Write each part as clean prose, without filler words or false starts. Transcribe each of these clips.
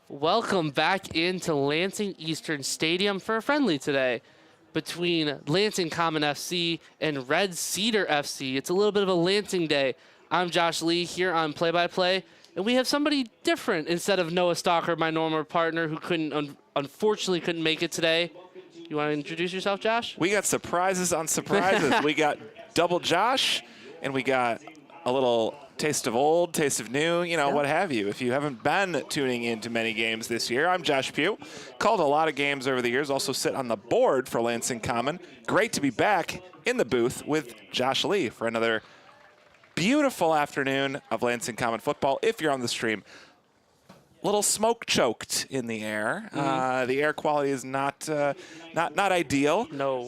Welcome back into Lansing Eastern Stadium for a friendly today between Lansing Common FC and Red Cedar FC. It's a little bit of a Lansing day. I'm Josh Lee here on Play-by-Play, and we have somebody different instead of Noah Stalker, my normal partner, who unfortunately couldn't make it today. You want to introduce yourself, Josh? We got surprises on surprises. We got double Josh, and we got a little taste of old, taste of new, what have you. If you haven't been tuning into many games this year, I'm Josh Pugh. Called a lot of games over the years, also sit on the board for Lansing Common. Great to be back in the booth with Josh Lee for another beautiful afternoon of Lansing Common football. If you're on the stream, little smoke choked in the air. The air quality is not ideal. No.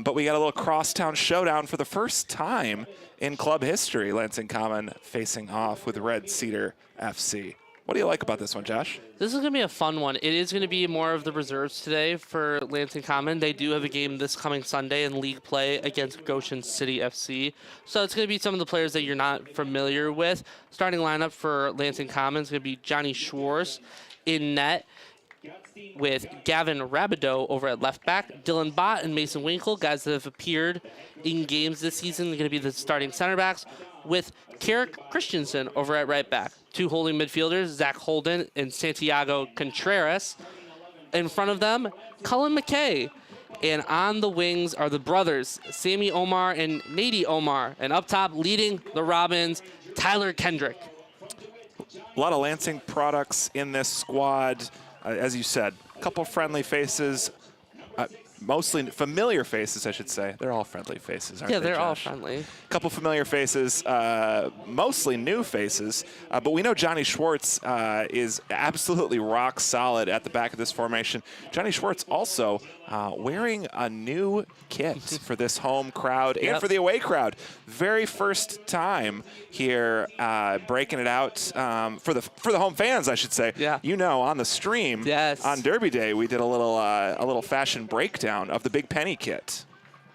But we got a little crosstown showdown for the first time in club history. Lansing Common facing off with Red Cedar FC. What do you like about this one, Josh? This is going to be a fun one. It is going to be more of the reserves today for Lansing Common. They do have a game this coming Sunday in league play against Goshen City FC. So it's going to be some of the players that you're not familiar with. Starting lineup for Lansing Common is going to be Johnny Schwartz in net, with Gavin Rabideau over at left back, Dylan Bott and Mason Winkle, guys that have appeared in games this season, are going to be the starting center backs, with Carrick Christensen over at right back. Two holding midfielders, Zach Holden and Santiago Contreras. In front of them, Cullen McKay. And on the wings are the brothers, Sammy Omar and Nady Omar. And up top, leading the Robins, Tyler Kendrick. A lot of Lansing products in this squad. As you said, a couple friendly faces, mostly familiar faces, I should say. They're all friendly faces, aren't they, Yeah, they're all Josh? friendly. A couple familiar faces, mostly new faces. But we know Johnny Schwartz is absolutely rock solid at the back of this formation. Johnny Schwartz also wearing a new kit for this home crowd and for the away crowd. Very first time here breaking it out for the home fans, I should say. Yeah. On the stream on Derby Day, we did a little fashion breakdown of the Big Penny kit.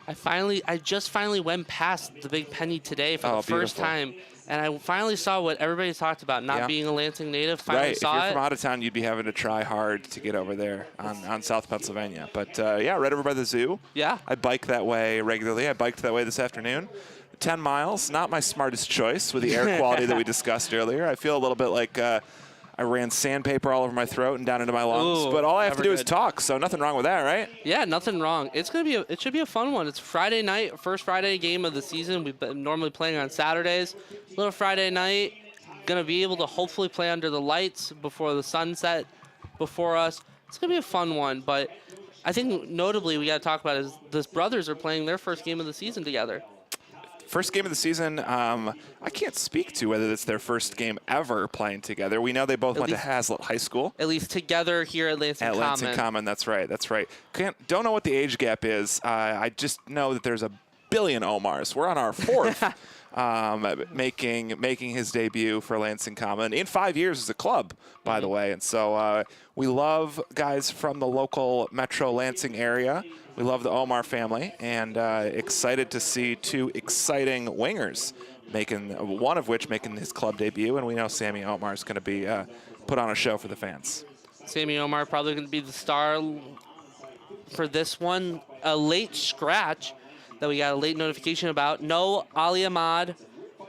I just finally went past the Big Penny today for the first beautiful. time, and I finally saw what everybody talked about, not being a Lansing native. Finally Right, saw if you're it. from out of town, you'd be having to try hard to get over there on South Pennsylvania. But right over by the zoo. Yeah. I bike that way regularly. I biked that way this afternoon. 10 miles, not my smartest choice with the air quality that we discussed earlier. I feel a little bit like I ran sandpaper all over my throat and down into my lungs. Ooh, but all I have to do is good. talk, so nothing wrong with that, right? Yeah, nothing wrong. It should be a fun one. It's Friday night, first Friday game of the season. We've been normally playing on Saturdays. Little Friday night, gonna be able to hopefully play under the lights before the sunset before us. It's gonna be a fun one, but I think notably we gotta talk about is the brothers are playing their first game of the season together. First game of the season, I can't speak to whether it's their first game ever playing together. We know they both went to Hazlitt High School. At least together here at Lansing Common. At Lansing Common, that's right. Don't know what the age gap is. I just know that there's a billion Omars. We're on our fourth making his debut for Lansing Common in 5 years as a club, by the way. And so we love guys from the local Metro Lansing area. We love the Omar family, and excited to see two exciting wingers, one of which making his club debut, and we know Sammy Omar is going to be put on a show for the fans. Sammy Omar probably going to be the star for this one. A late scratch that we got a late notification about. No Ali Ahmad,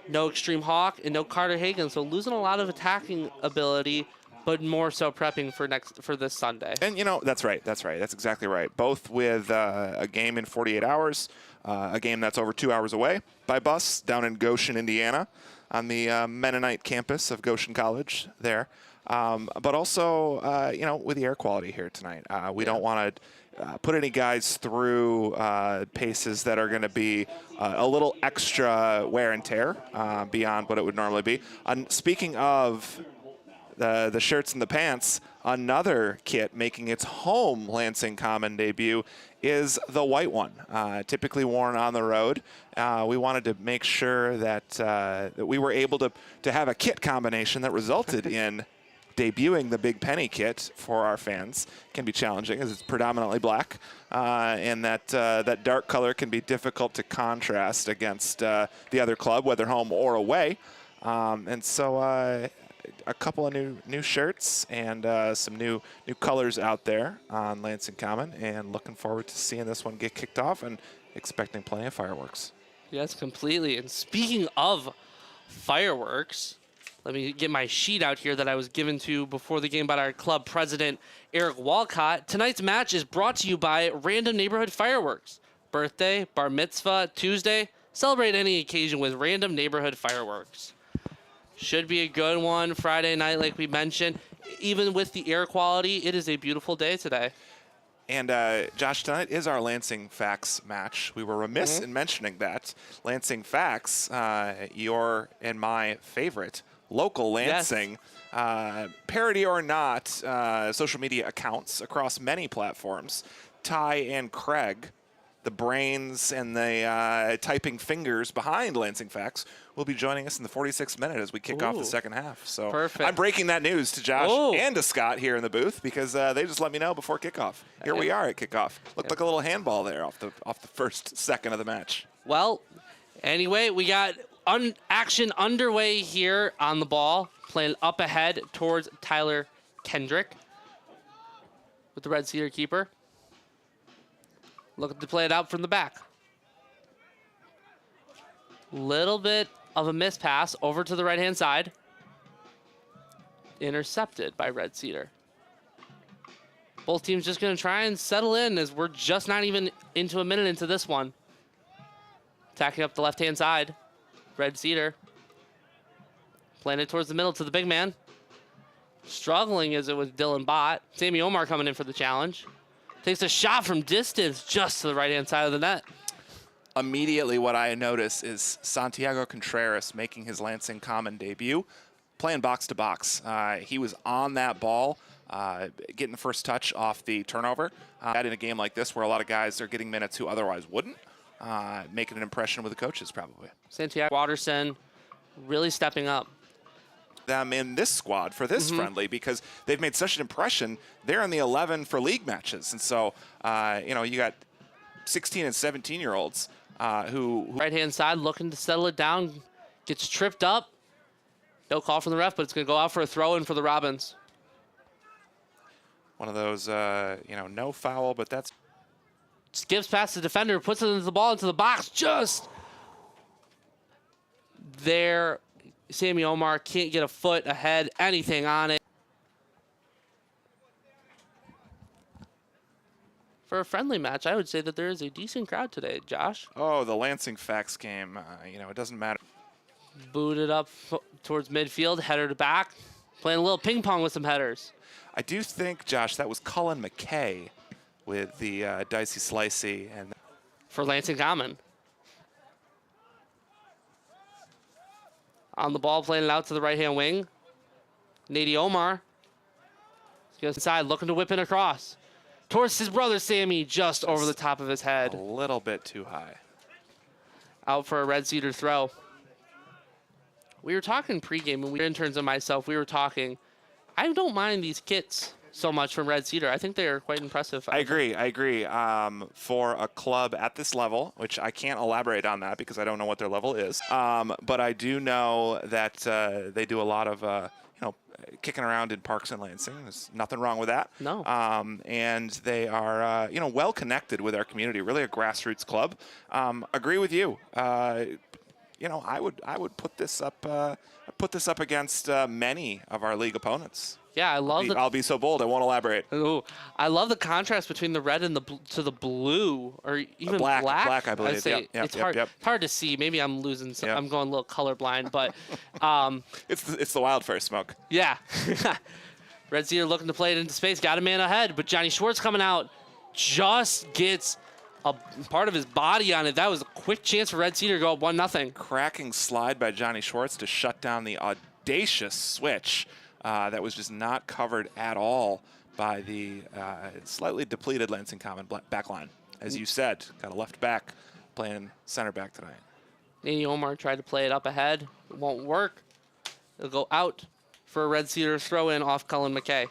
no Extreme Hawk, and no Carter Hagan. So losing a lot of attacking ability, but more so prepping for this Sunday. And that's right. That's exactly right. Both with a game in 48 hours, a game that's over 2 hours away by bus down in Goshen, Indiana, on the Mennonite campus of Goshen College there. But also, with the air quality here tonight, we don't want to put any guys through paces that are going to be a little extra wear and tear beyond what it would normally be. Speaking of the shirts and the pants, another kit making its home Lansing Common debut is the white one, typically worn on the road. We wanted to make sure that we were able to have a kit combination that resulted in debuting the Big Penny kit for our fans. Can be challenging as it's predominantly black, and that dark color can be difficult to contrast against the other club, whether home or away. And so a couple of new shirts and some new colors out there on Lansing Common, and looking forward to seeing this one get kicked off and expecting plenty of fireworks. Yes, completely. And speaking of fireworks, let me get my sheet out here that I was given to before the game by our club president, Eric Walcott. Tonight's match is brought to you by Random Neighborhood Fireworks. Birthday, bar mitzvah, Tuesday, celebrate any occasion with Random Neighborhood Fireworks. Should be a good one Friday night, like we mentioned. Even with the air quality, it is a beautiful day today. And Josh, tonight is our Lansing Facts match. We were remiss in mentioning that. Lansing Facts, your and my favorite local Lansing, parody or not, social media accounts across many platforms. Ty and Craig, the brains and the typing fingers behind Lansing Facts, will be joining us in the 46th minute as we kick off the second half. So perfect. I'm breaking that news to Josh and to Scott here in the booth because they just let me know before kickoff. Here we are at kickoff. Looked like a little handball there off the first second of the match. Well, anyway, we got action underway here on the ball, playing up ahead towards Tyler Kendrick with the Red Cedar keeper. Looking to play it out from the back. Little bit of a miss pass over to the right-hand side. Intercepted by Red Cedar. Both teams just going to try and settle in as we're just not even into a minute into this one. Attacking up the left-hand side. Red Cedar. Playing it towards the middle to the big man. Struggling as it was Dylan Bott. Sammy Omar coming in for the challenge. Takes a shot from distance just to the right-hand side of the net. Immediately what I notice is Santiago Contreras making his Lansing Common debut, playing box-to-box. He was on that ball, getting the first touch off the turnover. In a game like this where a lot of guys are getting minutes who otherwise wouldn't, making an impression with the coaches probably. Santiago Watterson really stepping up. Them in this squad for this friendly because they've made such an impression. They're in the 11 for league matches. And so, you got 16 and 17-year-olds who right-hand side looking to settle it down. Gets tripped up. No call from the ref, but it's going to go out for a throw-in for the Robins. One of those, no foul, but that's... Skips past the defender, puts it into the ball into the box. Just there. Sammy Omar can't get a foot ahead, anything on it. For a friendly match, I would say that there is a decent crowd today, Josh. Oh, the Lansing Facts game, it doesn't matter. Booted up towards midfield, header to back. Playing a little ping pong with some headers. I do think, Josh, that was Cullen McKay with the Dicey Slicey. And for Lansing Common. On the ball, playing it out to the right-hand wing. Nady Omar. Goes inside, looking to whip it across. Towards his brother, Sammy, just over the top of his head. A little bit too high. Out for a Red Cedar throw. We were talking pregame, and interns and myself, we were talking. I don't mind these kits so much from Red Cedar. I think they are quite impressive. I agree. For a club at this level, which I can't elaborate on that because I don't know what their level is, but I do know that they do a lot of kicking around in parks in Lansing. There's nothing wrong with that. No. And they are well connected with our community. Really a grassroots club. Agree with you. I would put this up against many of our league opponents. Yeah, I love I'll be so bold, I won't elaborate. Ooh, I love the contrast between the red and the blue, or even black. Black, I believe. It's hard to see. Maybe I'm losing. I'm going a little colorblind, but it's the wildfire smoke. Yeah. Red Cedar looking to play it into space. Got a man ahead, but Johnny Schwartz coming out just gets a part of his body on it. That was a quick chance for Red Cedar to go up 1-0. Cracking slide by Johnny Schwartz to shut down the audacious switch. That was just not covered at all by the slightly depleted Lansing Common back line. As you said, got a left back playing center back tonight. Nady Omar tried to play it up ahead. It won't work. It'll go out for a Red Cedar throw-in off Cullen McKay.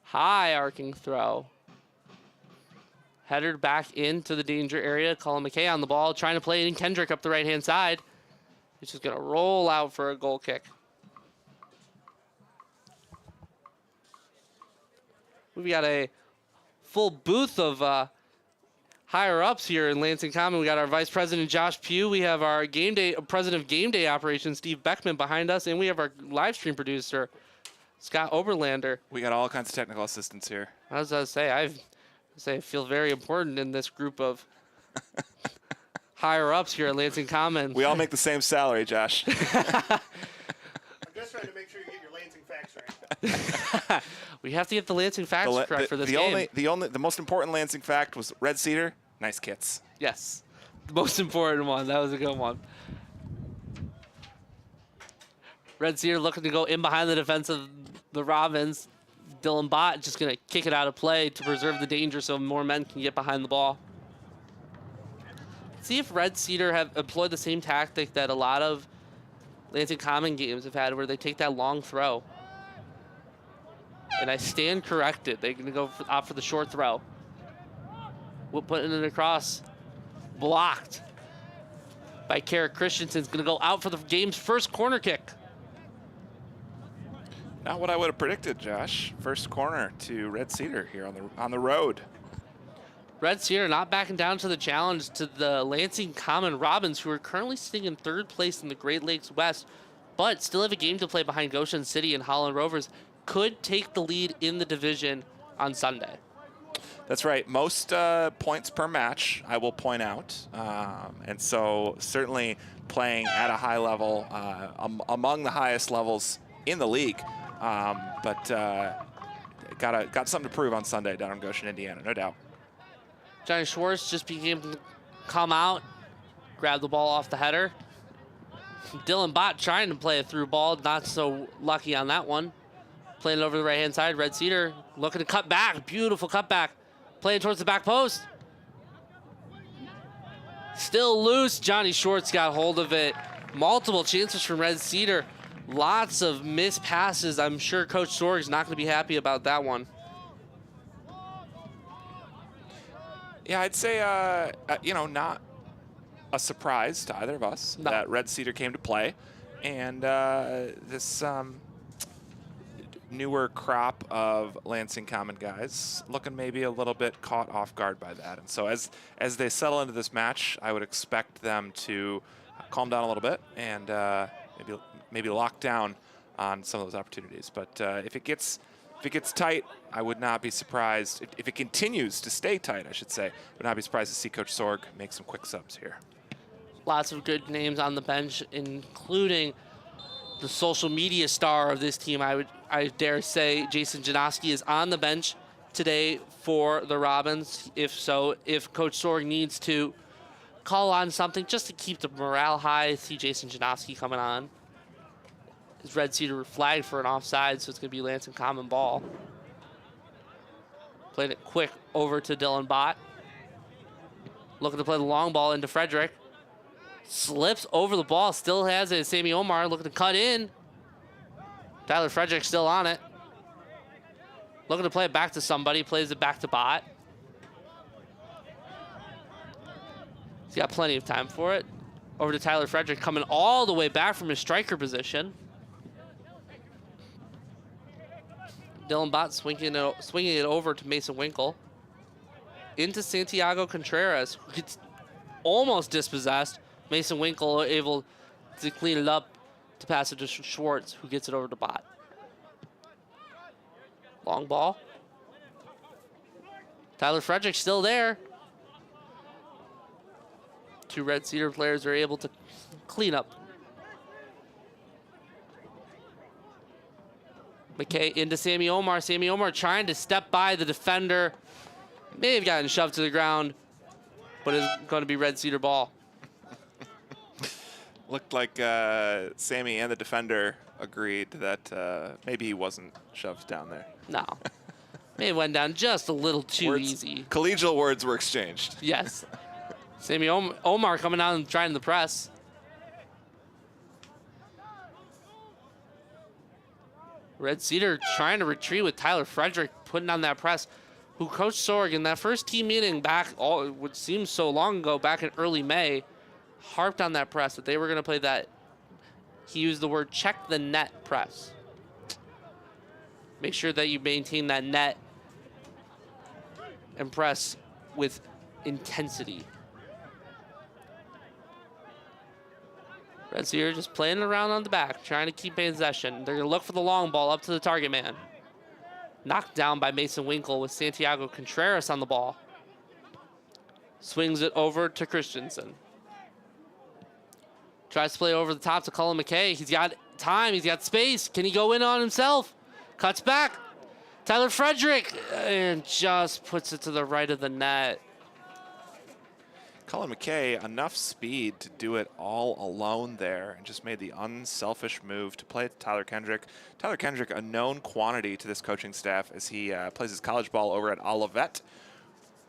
High arcing throw. Headed back into the danger area. Colin McKay on the ball, trying to play it in Kendrick up the right-hand side. He's just going to roll out for a goal kick. We've got a full booth of higher-ups here in Lansing Common. We got our Vice President, Josh Pugh. We have our President of Game Day Operations, Steve Beckman, behind us. And we have our live stream producer, Scott Oberlander. We got all kinds of technical assistants here. As I say, I feel very important in this group of higher-ups here at Lansing Common. We all make the same salary, Josh. I'm just trying to make sure you get your Lansing facts right. We have to get the Lansing facts correct for this game. The most important Lansing fact was Red Cedar, nice kits. Yes, the most important one. That was a good one. Red Cedar looking to go in behind the defense of the Robins. Dylan Bott just going to kick it out of play to preserve the danger so more men can get behind the ball. See if Red Cedar have employed the same tactic that a lot of Lansing Common games have had, where they take that long throw. And I stand corrected. They're going to go opt for the short throw. We're putting it across. Blocked by Carrick Christensen. It's going to go out for the game's first corner kick. Not what I would have predicted, Josh. First corner to Red Cedar here on the road. Red Cedar not backing down to the challenge to the Lansing Common Robins, who are currently sitting in third place in the Great Lakes West, but still have a game to play behind Goshen City and Holland Rovers. Could take the lead in the division on Sunday. That's right. Most points per match, I will point out. And so certainly playing at a high level, among the highest levels in the league. But got something to prove on Sunday down in Goshen, Indiana, no doubt. Johnny Schwartz just became to come out, grab the ball off the header. Dylan Bott trying to play a through ball, not so lucky on that one. Playing it over the right-hand side. Red Cedar looking to cut back. Beautiful cutback. Playing towards the back post. Still loose. Johnny Schwartz got hold of it. Multiple chances from Red Cedar. Lots of missed passes. I'm sure Coach Sorg's not going to be happy about that one. Yeah, I'd say, not a surprise to either of us that Red Cedar came to play. And this newer crop of Lansing Common guys looking maybe a little bit caught off guard by that. And so as they settle into this match, I would expect them to calm down a little bit and maybe lock down on some of those opportunities. But if it gets tight, I would not be surprised. If it continues to stay tight, I should say, I would not be surprised to see Coach Sorg make some quick subs here. Lots of good names on the bench, including the social media star of this team. I dare say Jason Janoski is on the bench today for the Robins. If Coach Sorg needs to call on something just to keep the morale high, see Jason Janoski coming on. Is Red Cedar flagged for an offside, so it's going to be Lansing Common ball. Playing it quick over to Dylan Bott. Looking to play the long ball into Frederick. Slips over the ball, still has it. Sammy Omar looking to cut in. Tyler Frederick still on it. Looking to play it back to somebody, plays it back to Bott. He's got plenty of time for it. Over to Tyler Frederick, coming all the way back from his striker position. Dylan Bott swinging it over to Mason Winkle. Into Santiago Contreras, who gets almost dispossessed. Mason Winkle able to clean it up to pass it to Schwartz, who gets it over to Bott. Long ball. Tyler Frederick still there. Two Red Cedar players are able to clean up. McKay into Sammy Omar. Sammy Omar trying to step by the defender. May have gotten shoved to the ground, but it's going to be Red Cedar ball. Looked like Sammy and the defender agreed that maybe he wasn't shoved down there. No. May have went down just a little too easy. Collegial words were exchanged. Yes. Sammy Omar coming out and trying to press. Red Cedar trying to retreat with Tyler Frederick putting on that press. who coached Sorg in that first team meeting back, which seems so long ago, back in early May, harped on that press that they were going to play that. He used the word check the net press. Make sure that you maintain that net and press with intensity. Red Cedar just playing around on the back, trying to keep possession. They're going to look for the long ball up to the target man. Knocked down by Mason Winkle with Santiago Contreras on the ball. Swings it over to Christensen. Tries to play over the top to Cullen McKay. He's got time. He's got space. Can he go in on himself? Cuts back. Tyler Frederick. And just puts it to the right of the net. Cullen McKay, enough speed to do it all alone there and just made the unselfish move to play to Tyler Kendrick. Tyler Kendrick, a known quantity to this coaching staff as he plays his college ball over at Olivet,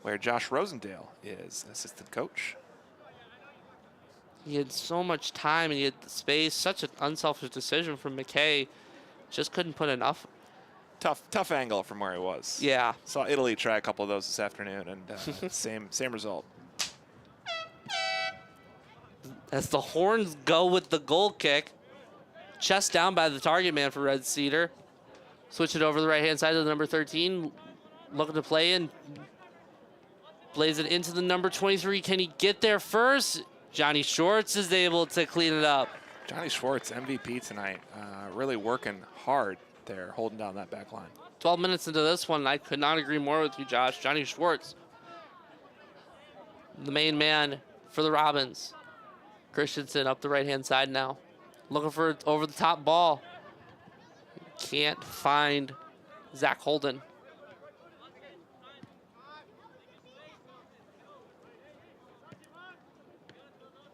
where Josh Rosendale is assistant coach. He had so much time and he had the space. Such an unselfish decision from McKay. Just couldn't put enough. Tough angle from where he was. Yeah. Saw Italy try a couple of those this afternoon, and same result. As the Horns go with the goal kick. Chest down by the target man for Red Cedar. Switch it over to the right-hand side to the number 13. Looking to play in. Plays it into the number 23. Can he get there first? Johnny Schwartz is able to clean it up. Johnny Schwartz, MVP tonight. Really working hard there, holding down that back line. 12 minutes into this one, I could not agree more with you, Josh. Johnny Schwartz, the main man for the Robins. Christensen up the right-hand side now. Looking for over-the-top ball. Can't find Zach Holden.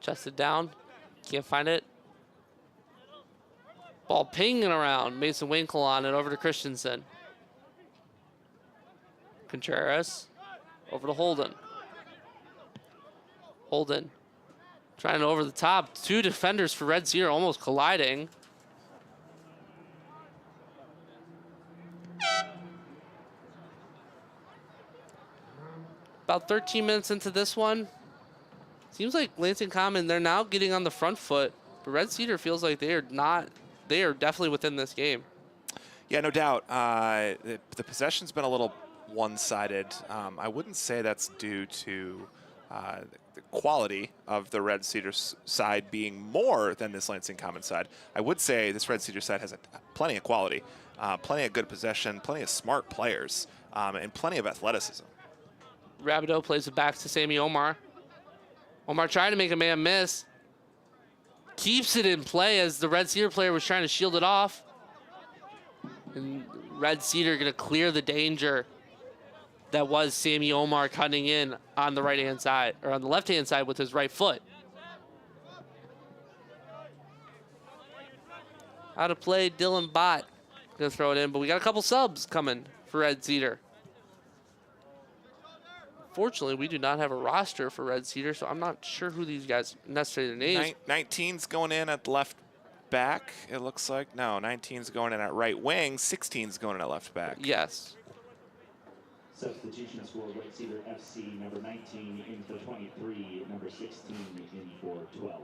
Chested down. Can't find it. Ball pinging around. Mason Winkle on it over to Christensen. Contreras over to Holden. Holden trying over the top. Two defenders for Red Cedar almost colliding. About 13 minutes into this one. Seems like Lansing Common, they're now getting on the front foot, but Red Cedar feels like they are not. They are definitely within this game. Yeah, no doubt. The possession's been a little one-sided. I wouldn't say that's due to the quality of the Red Cedar side being more than this Lansing Common side. I would say this Red Cedar side has plenty of quality, plenty of good possession, plenty of smart players, and plenty of athleticism. Rabideau plays it back to Sammy Omar. Omar trying to make a man miss. Keeps it in play as the Red Cedar player was trying to shield it off. And Red Cedar going to clear the danger that was Sammy Omar cutting in on the right-hand side, or on the left-hand side with his right foot. Out of play, Dylan Bott going to throw it in, but we got a couple subs coming for Red Cedar. Fortunately, we do not have a roster for Red Cedar, so I'm not sure who these guys necessarily names. 19's going in at left back, it looks like. No, 19's going in at right wing. 16's going in at left back. Yes. Substitutions for Red Cedar FC, number 19 in for 23, number 16 in for 12.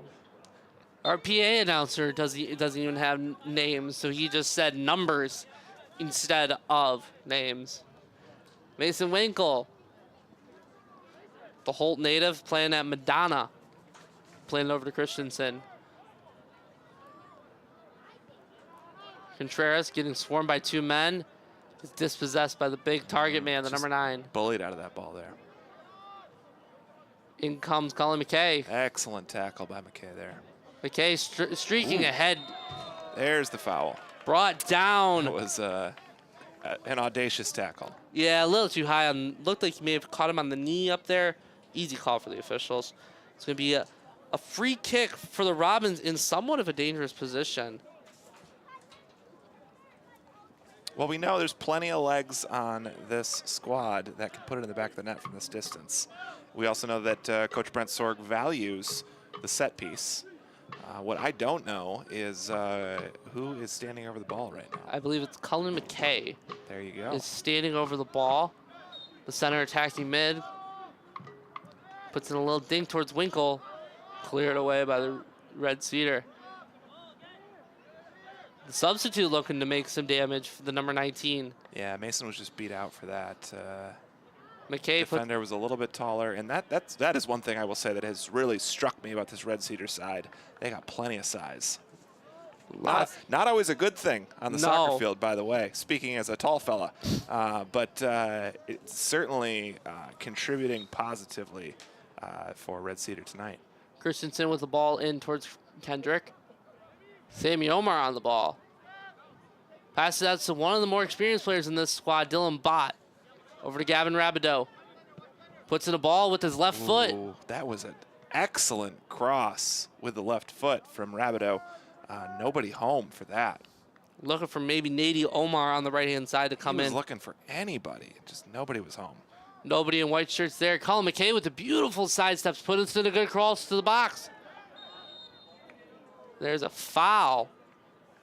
Our PA announcer doesn't even have names, so he just said numbers instead of names. Mason Winkle, the Holt native, playing at Madonna, playing over to Christensen. Contreras getting swarmed by two men. Is dispossessed by the big target man, the number 9. Bullied out of that ball there. In comes Colin McKay. Excellent tackle by McKay there. McKay streaking ahead. There's the foul. Brought down. It was an audacious tackle. Yeah, a little too high. Looked like he may have caught him on the knee up there. Easy call for the officials. It's going to be a free kick for the Robins in somewhat of a dangerous position. Well, we know there's plenty of legs on this squad that can put it in the back of the net from this distance. We also know that Coach Brent Sorg values the set piece. What I don't know is who is standing over the ball right now. I believe it's Cullen McKay. There you go. Is standing over the ball. The center attacking mid. Puts in a little dink towards Winkle. Cleared away by the Red Cedar. The substitute looking to make some damage for the number 19. Yeah, Mason was just beat out for that. McKay Defender was a little bit taller, and that is one thing I will say that has really struck me about this Red Cedar side. They got plenty of size. Not always a good thing on the soccer field, by the way, speaking as a tall fella. But it's certainly contributing positively for Red Cedar tonight. Christensen with the ball in towards Kendrick. Sammy Omar on the ball. Passes out to one of the more experienced players in this squad, Dylan Bott. Over to Gavin Rabideau. Puts in a ball with his left foot. That was an excellent cross with the left foot from Rabideau. Nobody home for that. Looking for maybe Nady Omar on the right-hand side to come in. He was looking for anybody. Just nobody was home. Nobody in white shirts there. Colin McKay with the beautiful side steps. Put into the good cross to the box. There's a foul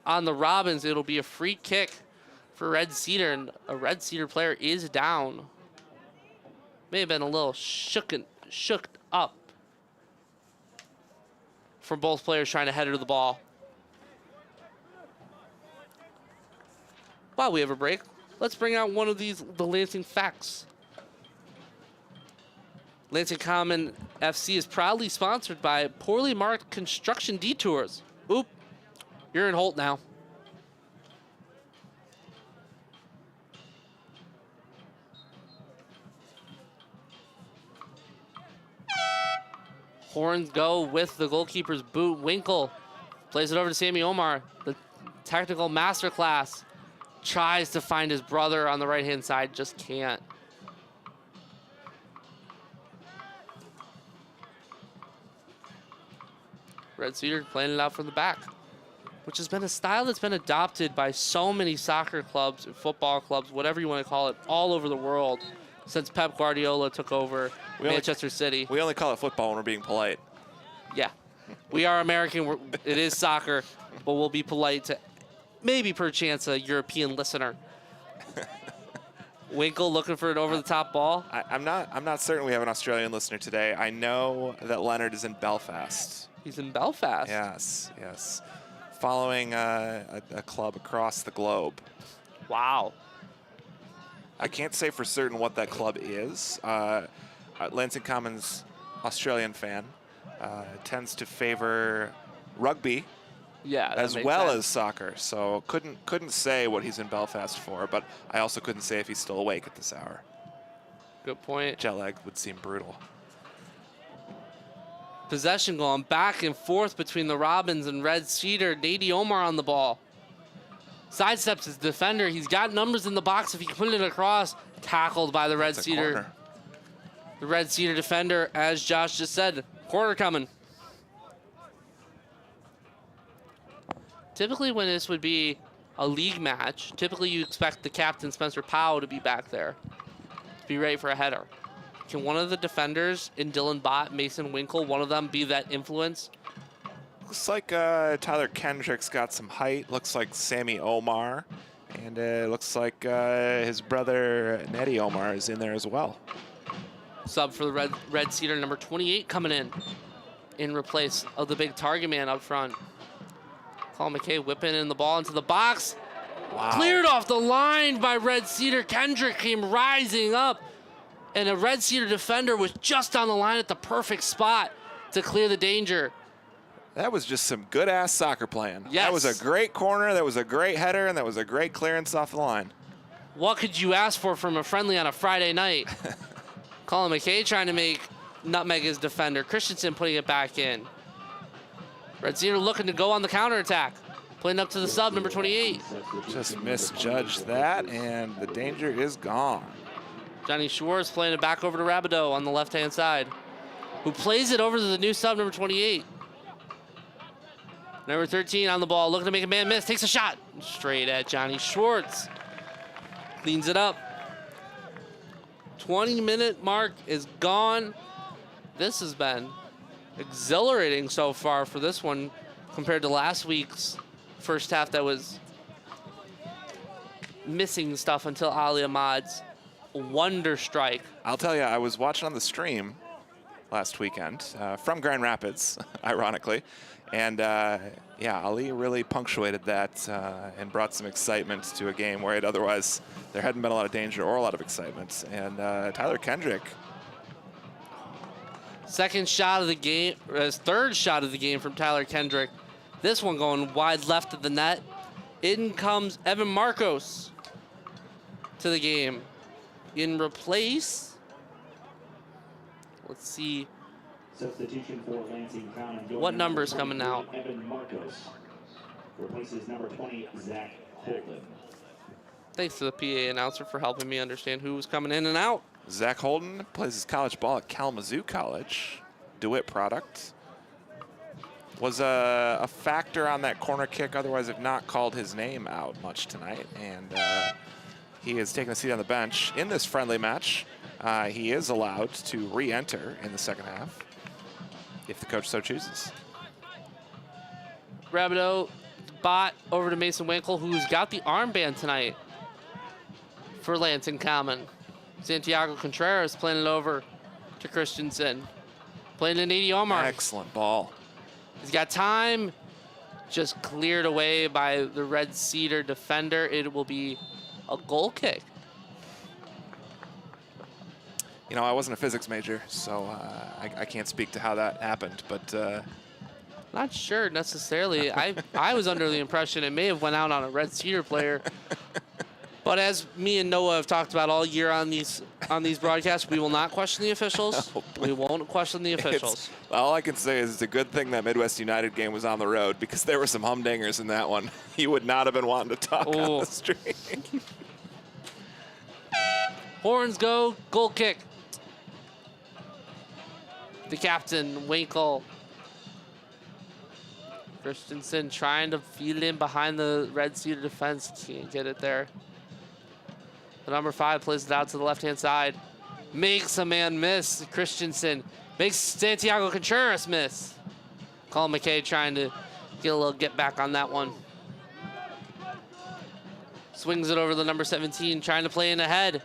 on the Robins. It'll be a free kick for Red Cedar, and a Red Cedar player is down. May have been a little shook up from both players trying to header the ball. While we have a break, let's bring out one of the Lansing facts. Lansing Common FC is proudly sponsored by Poorly Marked Construction Detours. Oop, you're in Holt now. Horns go with the goalkeeper's boot. Winkle plays it over to Sammy Omar. The technical masterclass tries to find his brother on the right-hand side, just can't. Red Cedar playing it out from the back, which has been a style that's been adopted by so many soccer clubs, football clubs, whatever you want to call it, all over the world since Pep Guardiola took over Manchester City. We only call it football when we're being polite. Yeah. We are American. It is soccer, but we'll be polite to maybe perchance a European listener. Winkle looking for an over-the-top ball. I'm not certain we have an Australian listener today. I know that Leonard is in Belfast. He's in Belfast. Yes, yes. Following a club across the globe. Wow. I can't say for certain what that club is. Lansing Common's Australian fan tends to favor rugby as well as soccer. So couldn't say what he's in Belfast for, but I also couldn't say if he's still awake at this hour. Good point. Jet lag would seem brutal. Possession going back and forth between the Robins and Red Cedar. Nady Omar on the ball. Sidesteps his defender. He's got numbers in the box if he can put it across. Tackled by the Red Cedar. Corner. The Red Cedar defender, as Josh just said, corner coming. Typically when this would be a league match, typically you expect the captain, Spencer Powell, to be back there, to be ready for a header. Can one of the defenders in Dylan Bott, Mason Winkle, one of them be that influence? Looks like Tyler Kendrick's got some height. Looks like Sammy Omar. And it looks like his brother, Nedy Omar, is in there as well. Sub for the Red Cedar, number 28 coming in replace of the big target man up front. Colin McKay whipping in the ball into the box. Wow. Cleared off the line by Red Cedar. Kendrick came rising up. And a Red Cedar defender was just on the line at the perfect spot to clear the danger. That was just some good-ass soccer playing. Yes. That was a great corner, that was a great header, and that was a great clearance off the line. What could you ask for from a friendly on a Friday night? Colin McKay trying to make nutmeg his defender. Christensen putting it back in. Red Cedar looking to go on the counterattack. Playing up to the sub, number 28. Just misjudged that, and the danger is gone. Johnny Schwartz playing it back over to Rabideau on the left-hand side, who plays it over to the new sub, number 28. Number 13 on the ball, looking to make a man miss, takes a shot. Straight at Johnny Schwartz. Cleans it up. 20-minute mark is gone. This has been exhilarating so far for this one compared to last week's first half that was missing stuff until Ali Ahmad's wonder strike. I'll tell you, I was watching on the stream last weekend from Grand Rapids, ironically. And yeah, Ali really punctuated that and brought some excitement to a game where otherwise there hadn't been a lot of danger or a lot of excitement. And Tyler Kendrick. Second shot of the game, third shot of the game from Tyler Kendrick. This one going wide left of the net. In comes Evan Marcos to the game. In replace, let's see. Substitution for Lansing Common. What number's coming out? Evan Marcos replaces number 20, Zach Holden. Thanks to the PA announcer for helping me understand who was coming in and out. Zach Holden plays his college ball at Kalamazoo College. DeWitt product. Was a factor on that corner kick, otherwise have not called his name out much tonight. And he has taken a seat on the bench. In this friendly match, he is allowed to re-enter in the second half, if the coach so chooses. Rabideau, bot over to Mason Winkle, who's got the armband tonight for Lansing Common. Santiago Contreras playing it over to Christensen. Playing to Nady Omar. Excellent ball. He's got time. Just cleared away by the Red Cedar defender. It will be a goal kick. You know, I wasn't a physics major, so I can't speak to how that happened, but Not sure necessarily. I was under the impression it may have went out on a Red Cedar player. But as me and Noah have talked about all year on these broadcasts, we will not question the officials. We won't question the officials. All I can say is it's a good thing that Midwest United game was on the road, because there were some humdingers in that one. You would not have been wanting to talk on the street. Horns go, goal kick. The captain, Winkle. Christensen trying to feed it in behind the Red Cedar defense. Can't get it there. The number 5 plays it out to the left-hand side. Makes a man miss. Christensen makes Santiago Contreras miss. Colin McKay trying to get a little get back on that one. Swings it over the number 17, trying to play in ahead.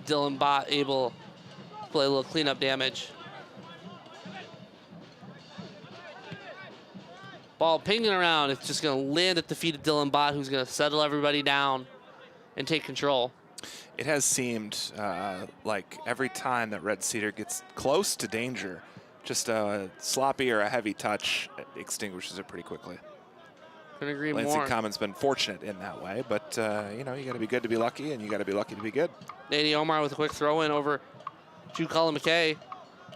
Dylan Bott able to play a little cleanup damage. Ball pinging around. It's just going to land at the feet of Dylan Bott, who's going to settle everybody down and take control. It has seemed like every time that Red Cedar gets close to danger, just a sloppy or a heavy touch extinguishes it pretty quickly. Couldn't agree Lansing more. Common's been fortunate in that way, but you know, you got to be good to be lucky, and you got to be lucky to be good. Nady Omar with a quick throw in over to Colin McKay.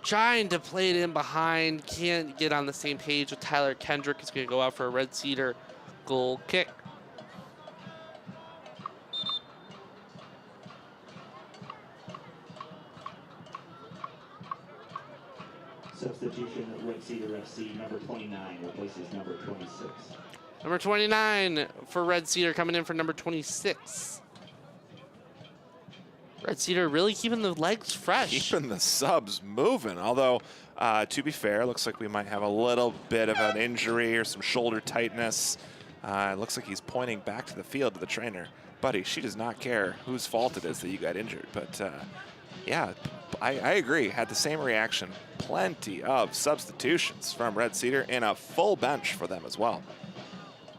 Trying to play it in behind. Can't get on the same page with Tyler Kendrick. Is going to go out for a Red Cedar goal kick. Substitution, Red Cedar FC, number 29 replaces number 26. Number 29 for Red Cedar coming in for number 26. Red Cedar really keeping the legs fresh. Keeping the subs moving. Although, to be fair, looks like we might have a little bit of an injury or some shoulder tightness. It looks like he's pointing back to the field to the trainer. Buddy, she does not care whose fault it is that you got injured. But, yeah, I agree. Had the same reaction. Plenty of substitutions from Red Cedar and a full bench for them as well.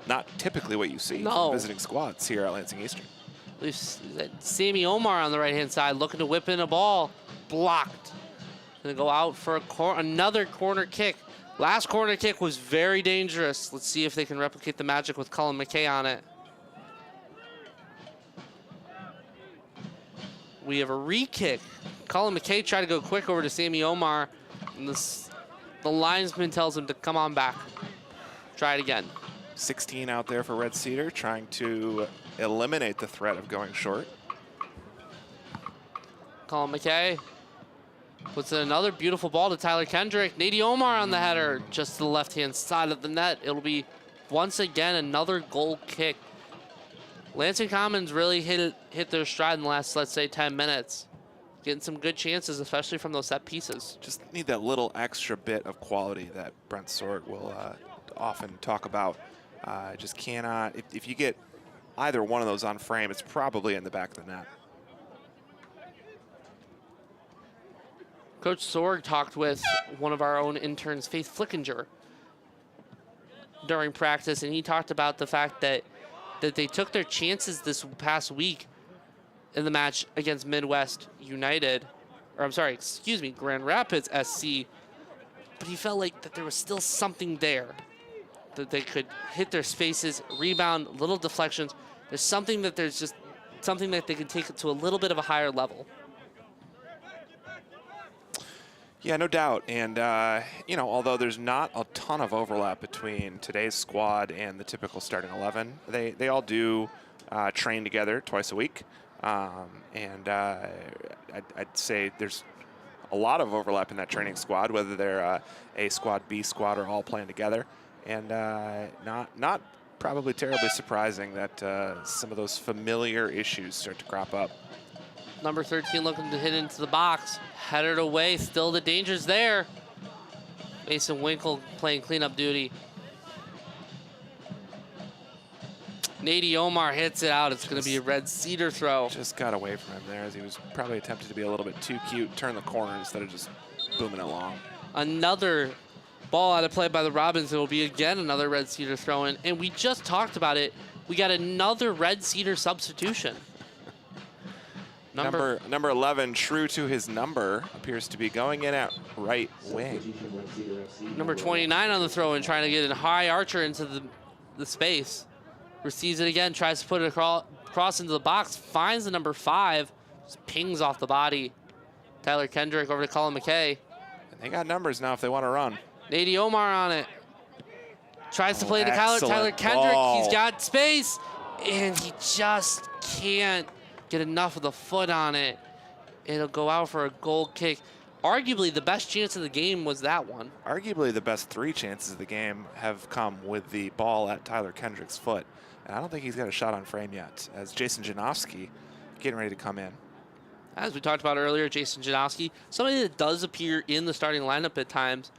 Not typically what you see from visiting squads here at Lansing Eastern. We've Sammy Omar on the right-hand side looking to whip in a ball. Blocked. Gonna go out for another corner kick. Last corner kick was very dangerous. Let's see if they can replicate the magic with Colin McKay on it. We have a re-kick. Colin McKay tried to go quick over to Sammy Omar. And the linesman tells him to come on back. Try it again. 16 out there for Red Cedar, trying to eliminate the threat of going short. Colin McKay puts in another beautiful ball to Tyler Kendrick. Nady Omar on the header, just to the left-hand side of the net. It'll be, once again, another goal kick. Lansing Commons really hit their stride in the last, let's say, 10 minutes. Getting some good chances, especially from those set pieces. Just need that little extra bit of quality that Brent Sort will often talk about. Just cannot, if you get either one of those on frame, it's probably in the back of the net. Coach Sorg talked with one of our own interns, Faith Flickinger, during practice, and he talked about the fact that they took their chances this past week in the match against Midwest United, or I'm sorry, excuse me, Grand Rapids SC, but he felt like that there was still something there, that they could hit their spaces, rebound, little deflections. There's something that there's just something that they can take it to a little bit of a higher level. Yeah, no doubt. And, you know, although there's not a ton of overlap between today's squad and the typical starting 11, they all do train together twice a week. And I'd say there's a lot of overlap in that training squad, whether they're A squad, B squad, or all playing together. And not probably terribly surprising that some of those familiar issues start to crop up. Number 13 looking to hit into the box. Headed away, still the danger's there. Mason Winkle playing cleanup duty. Nady Omar hits it out. It's going to be a Red Cedar throw. Just got away from him there as he was probably attempting to be a little bit too cute, turn the corner instead of just booming it long. Another ball out of play by the Robins. It will be again another Red Cedar throw in. And we just talked about it. We got another Red Cedar substitution. Number 11, true to his number, appears to be going in at right wing. Number 29 on the throw in, trying to get a high archer into the space. Receives it again, tries to put it across into the box, finds the number 5, just pings off the body. Tyler Kendrick over to Colin McKay. And they got numbers now if they want to run. Nady Omar on it. Tries to play to Tyler Kendrick. Ball. He's got space, and he just can't get enough of the foot on it. It'll go out for a goal kick. Arguably, the best chance of the game was that one. Arguably, the best 3 chances of the game have come with the ball at Tyler Kendrick's foot. And I don't think he's got a shot on frame yet, as Jason Janowski getting ready to come in. As we talked about earlier, Jason Janowski, somebody that does appear in the starting lineup at times,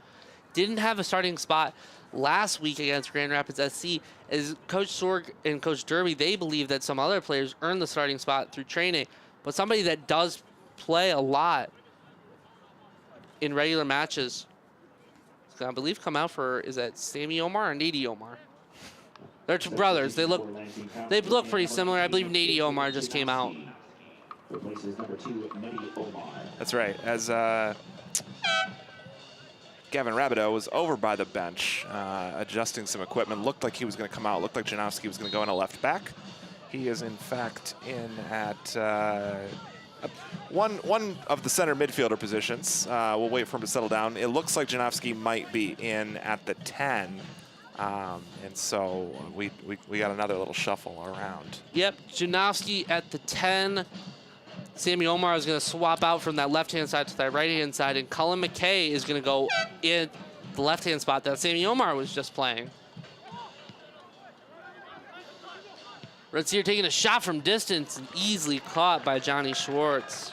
didn't have a starting spot last week against Grand Rapids SC. As Coach Sorg and Coach Derby, they believe that some other players earned the starting spot through training, but somebody that does play a lot in regular matches, I believe come out for, is that Sammy Omar or Nady Omar? They're two brothers. They look pretty similar. I believe Nady Omar just came out. That's right. As Gavin Rabideau was over by the bench, adjusting some equipment. Looked like he was going to come out. Looked like Janowski was going to go in a left back. He is, in fact, in at one of the center midfielder positions. We'll wait for him to settle down. It looks like Janowski might be in at the 10. And so we got another little shuffle around. Yep, Janowski at the 10. Sammy Omar is going to swap out from that left-hand side to that right-hand side, and Cullen McKay is going to go in the left-hand spot that Sammy Omar was just playing. Red Cedar taking a shot from distance and easily caught by Johnny Schwartz.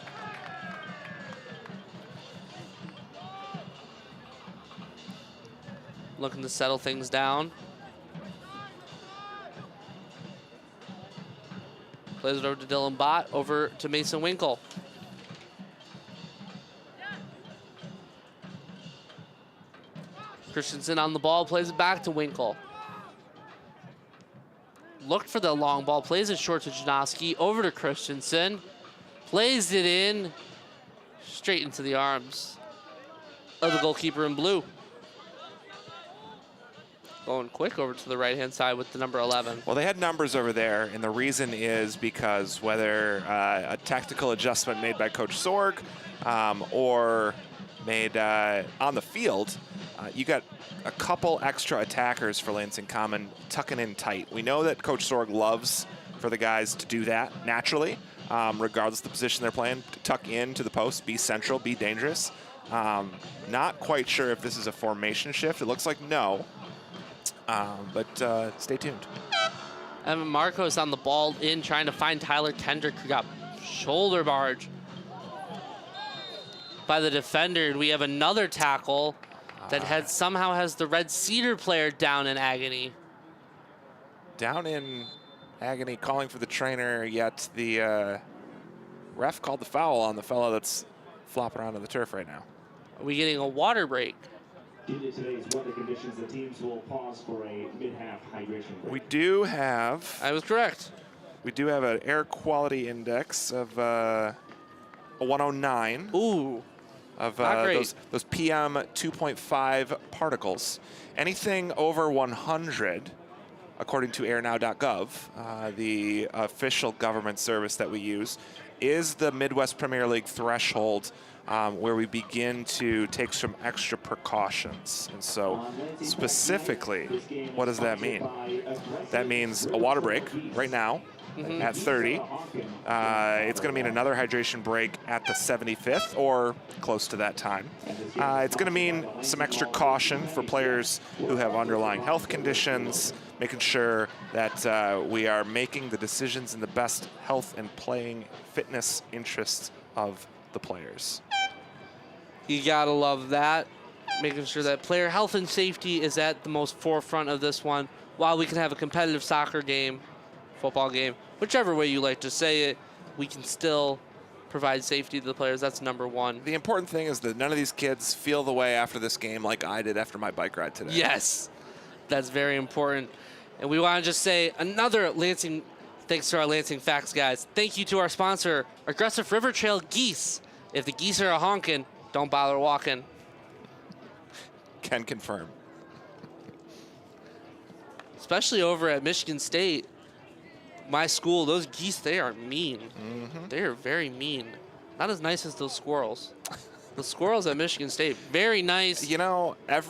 Looking to settle things down. Plays it over to Dylan Bott, over to Mason Winkle. Christensen on the ball, plays it back to Winkle. Looked for the long ball, plays it short to Janowski, over to Christensen. Plays it in, straight into the arms of the goalkeeper in blue. Going quick over to the right-hand side with the number 11. Well, they had numbers over there, and the reason is because whether a tactical adjustment made by Coach Sorg or made on the field, you got a couple extra attackers for Lansing Common tucking in tight. We know that Coach Sorg loves for the guys to do that naturally, regardless of the position they're playing, to tuck into the post, be central, be dangerous. Not quite sure if this is a formation shift. It looks like no. But stay tuned. Evan Marcos on the ball in, trying to find Tyler Kendrick, who got shoulder barge by the defender. And we have another tackle that somehow has the Red Cedar player down in agony. Down in agony, calling for the trainer, yet the ref called the foul on the fellow that's flopping around on the turf right now. Are we getting a water break? Due to today's weather conditions, the teams will pause for a mid-half hydration break. We do have I was correct. an air quality index of a 109 Ooh. of Not great. those PM 2.5 particles. Anything over 100, according to airnow.gov, the official government service that we use, is the Midwest Premier League threshold, where we begin to take some extra precautions. And so specifically, what does that mean? That means a water break right now at 30. It's going to mean another hydration break at the 75th or close to that time. It's going to mean some extra caution for players who have underlying health conditions, making sure that we are making the decisions in the best health and playing fitness interests of the players. You gotta love that. Making sure that player health and safety is at the most forefront of this one. While we can have a competitive soccer game, football game, whichever way you like to say it, we can still provide safety to the players. That's number one. The important thing is that none of these kids feel the way after this game like I did after my bike ride today. Yes, that's very important. And we want to just say another Lansing, thanks to our Lansing Facts guys. Thank you to our sponsor, Aggressive River Trail Geese. If the geese are a honking, don't bother walking. Can confirm. Especially over at Michigan State, my school, those geese, they are mean. They are very mean. Not as nice as those squirrels. The squirrels at Michigan State, very nice. You know, I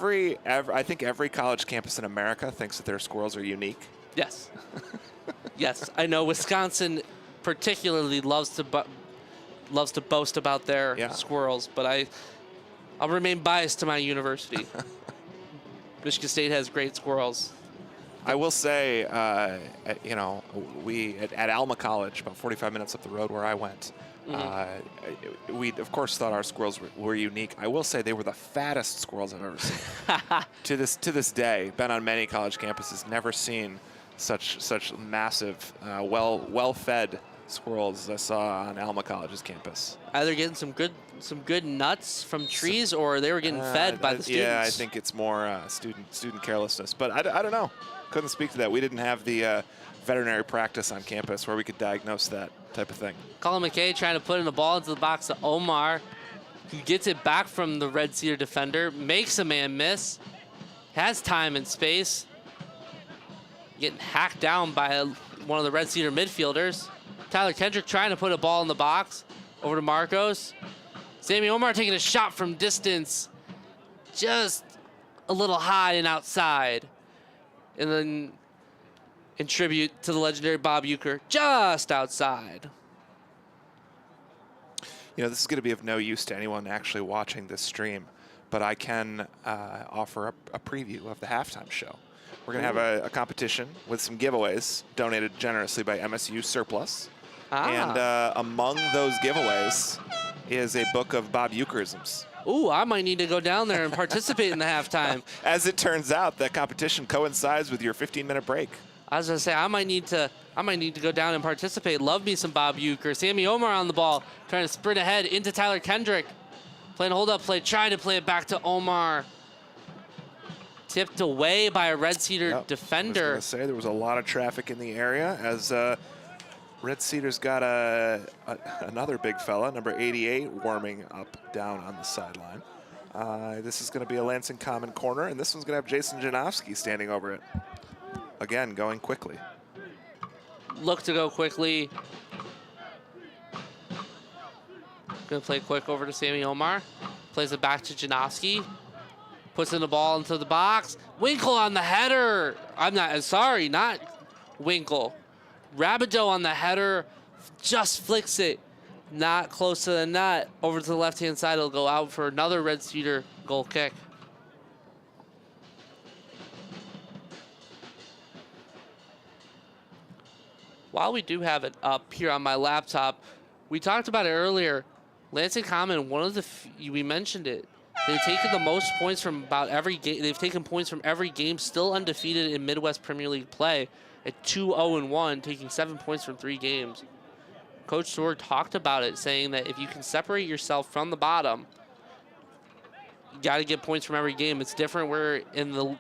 think every college campus in America thinks that their squirrels are unique. Yes. Yes, I know Wisconsin particularly loves to boast about their squirrels, but I'll remain biased to my university. Michigan State has great squirrels. I will say, you know, we at Alma College, about 45 minutes up the road where I went, we of course thought our squirrels were unique. I will say they were the fattest squirrels I've ever seen. to this day, been on many college campuses, never seen such massive, well-fed squirrels as I saw on Alma College's campus. Either getting some good nuts from trees, or they were getting fed by the students. Yeah, I think it's more student carelessness. But I don't know. Couldn't speak to that. We didn't have the veterinary practice on campus where we could diagnose that type of thing. Colin McKay trying to put in the ball into the box of Omar, who gets it back from the Red Cedar defender, makes a man miss, has time and space, getting hacked down by one of the Red Cedar midfielders. Tyler Kendrick trying to put a ball in the box, over to Marcos. Sammy Omar taking a shot from distance, just a little high and outside. And then in tribute to the legendary Bob Euchre, just outside. You know, this is going to be of no use to anyone actually watching this stream, but I can offer a preview of the halftime show. We're going to have a competition with some giveaways donated generously by MSU Surplus. And among those giveaways is a book of Bob Euchreisms. Ooh, I might need to go down there and participate in the halftime. As it turns out, that competition coincides with your 15-minute break. I was gonna say I might need to go down and participate. Love me some Bob Euchre. Sammy Omar on the ball, trying to sprint ahead into Tyler Kendrick. Playing a hold-up play, trying to play it back to Omar. Tipped away by a Red Cedar defender. I was going to say there was a lot of traffic in the area as Red Cedar's got another big fella, number 88, warming up down on the sideline. This is going to be a Lansing Common corner, and this one's going to have Jason Janowski standing over it. Again, going quickly. Look to go quickly. Going to play quick over to Sammy Omar. Plays it back to Janowski. Puts in the ball into the box. Winkle on the header. Not Winkle. Rabideau on the header, just flicks it. Not close to the net. Over to the left-hand side, it'll go out for another Red Cedar goal kick. While we do have it up here on my laptop, we talked about it earlier. Lansing Common, we mentioned it. They've taken the most points from about every game. They've taken points from every game, still undefeated in Midwest Premier League play at 2-0-1, taking 7 points from 3 games. Coach Sword talked about it, saying that if you can separate yourself from the bottom, You got to get points from every game. It's different where in the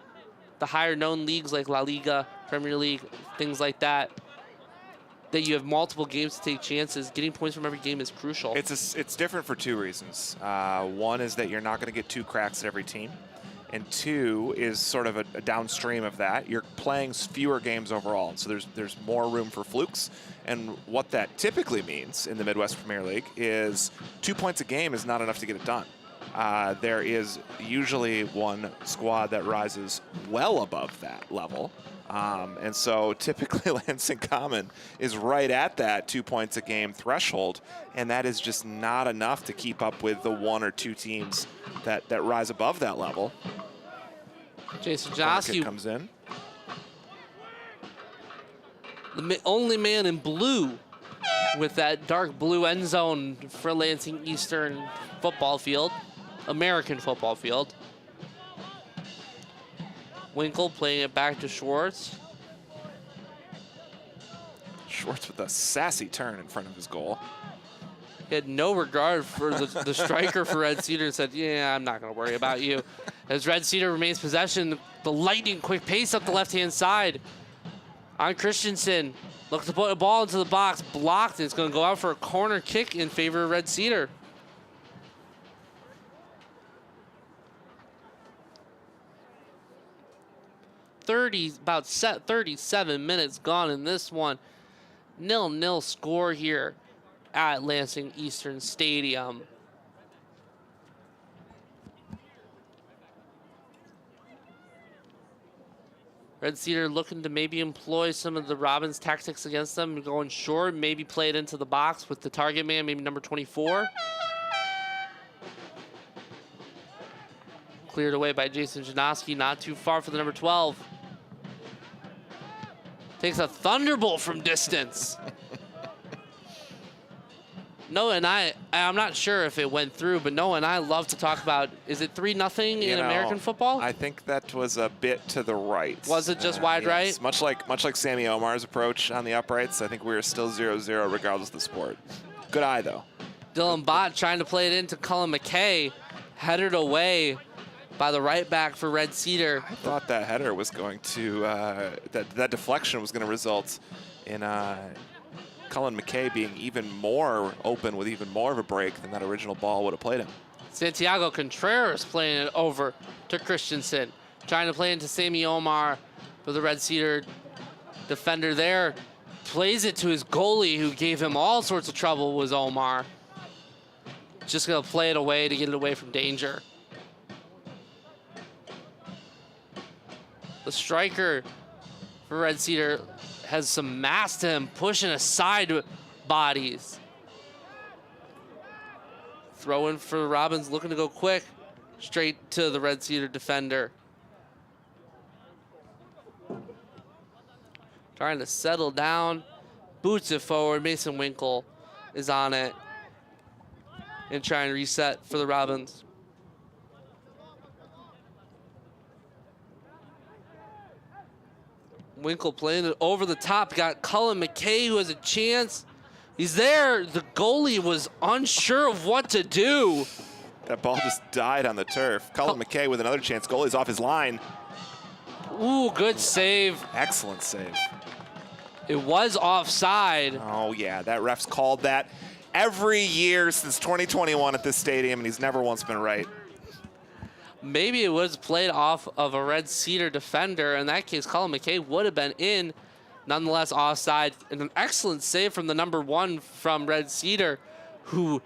higher known leagues like La Liga, Premier League, things like that, that you have multiple games to take chances. Getting points from every game is crucial. It's different for two reasons. One is that you're not going to get 2 cracks at every team. And 2 is sort of a downstream of that. You're playing fewer games overall, so there's more room for flukes. And what that typically means in the Midwest Premier League is 2 points a game is not enough to get it done. There is usually one squad that rises well above that level. And so typically Lansing Common is right at that 2 points a game threshold, and that is just not enough to keep up with the 1 or 2 teams that rise above that level. Jason Kick Janoski comes in. the only man in blue with that dark blue end zone for Lansing Eastern football field, American football field. Winkle playing it back to Schwartz. Schwartz with a sassy turn in front of his goal. He had no regard for the striker for Red Cedar and said, yeah, I'm not going to worry about you. As Red Cedar remains possession, the lightning quick pace up the left-hand side. On Christensen, looks to put a ball into the box, blocked, and it's going to go out for a corner kick in favor of Red Cedar. About 37 minutes gone in this one. 0-0 score here at Lansing Eastern Stadium. Red Cedar looking to maybe employ some of the Robbins tactics against them, going short, maybe play it into the box with the target man, maybe number 24. Cleared away by Jason Janoski, not too far for the number 12. Takes a thunderbolt from distance. Noah and I'm not sure if it went through, but Noah and I love to talk about, is it 3-0 in American football? I think that was a bit to the right. Was it just wide right? Much like Sammy Omar's approach on the uprights, I think we were still 0-0 regardless of the sport. Good eye, though. Dylan Bott trying to play it into Cullen McKay, headed away by the right back for Red Cedar. I thought that header was going to, that deflection was going to result in Cullen McKay being even more open with even more of a break than that original ball would have played him. Santiago Contreras playing it over to Christensen, trying to play into Sammy Omar, but the Red Cedar defender there plays it to his goalie, who gave him all sorts of trouble, was Omar. Just going to play it away to get it away from danger. The striker for Red Cedar has some mass to him, pushing aside bodies. Throw in for Robbins, looking to go quick, straight to the Red Cedar defender. Trying to settle down, boots it forward. Mason Winkle is on it and trying to reset for the Robins. Winkle playing it over the top. Got Cullen McKay, who has a chance. He's there. The goalie was unsure of what to do. That ball just died on the turf. Cullen McKay with another chance. Goalie's off his line. Ooh, good save. Excellent save. It was offside. Oh, yeah. That ref's called that every year since 2021 at this stadium, and he's never once been right. Maybe it was played off of a Red Cedar defender. In that case, Cullen McKay would have been in. Nonetheless, offside. And an excellent save from the number 1 from Red Cedar, who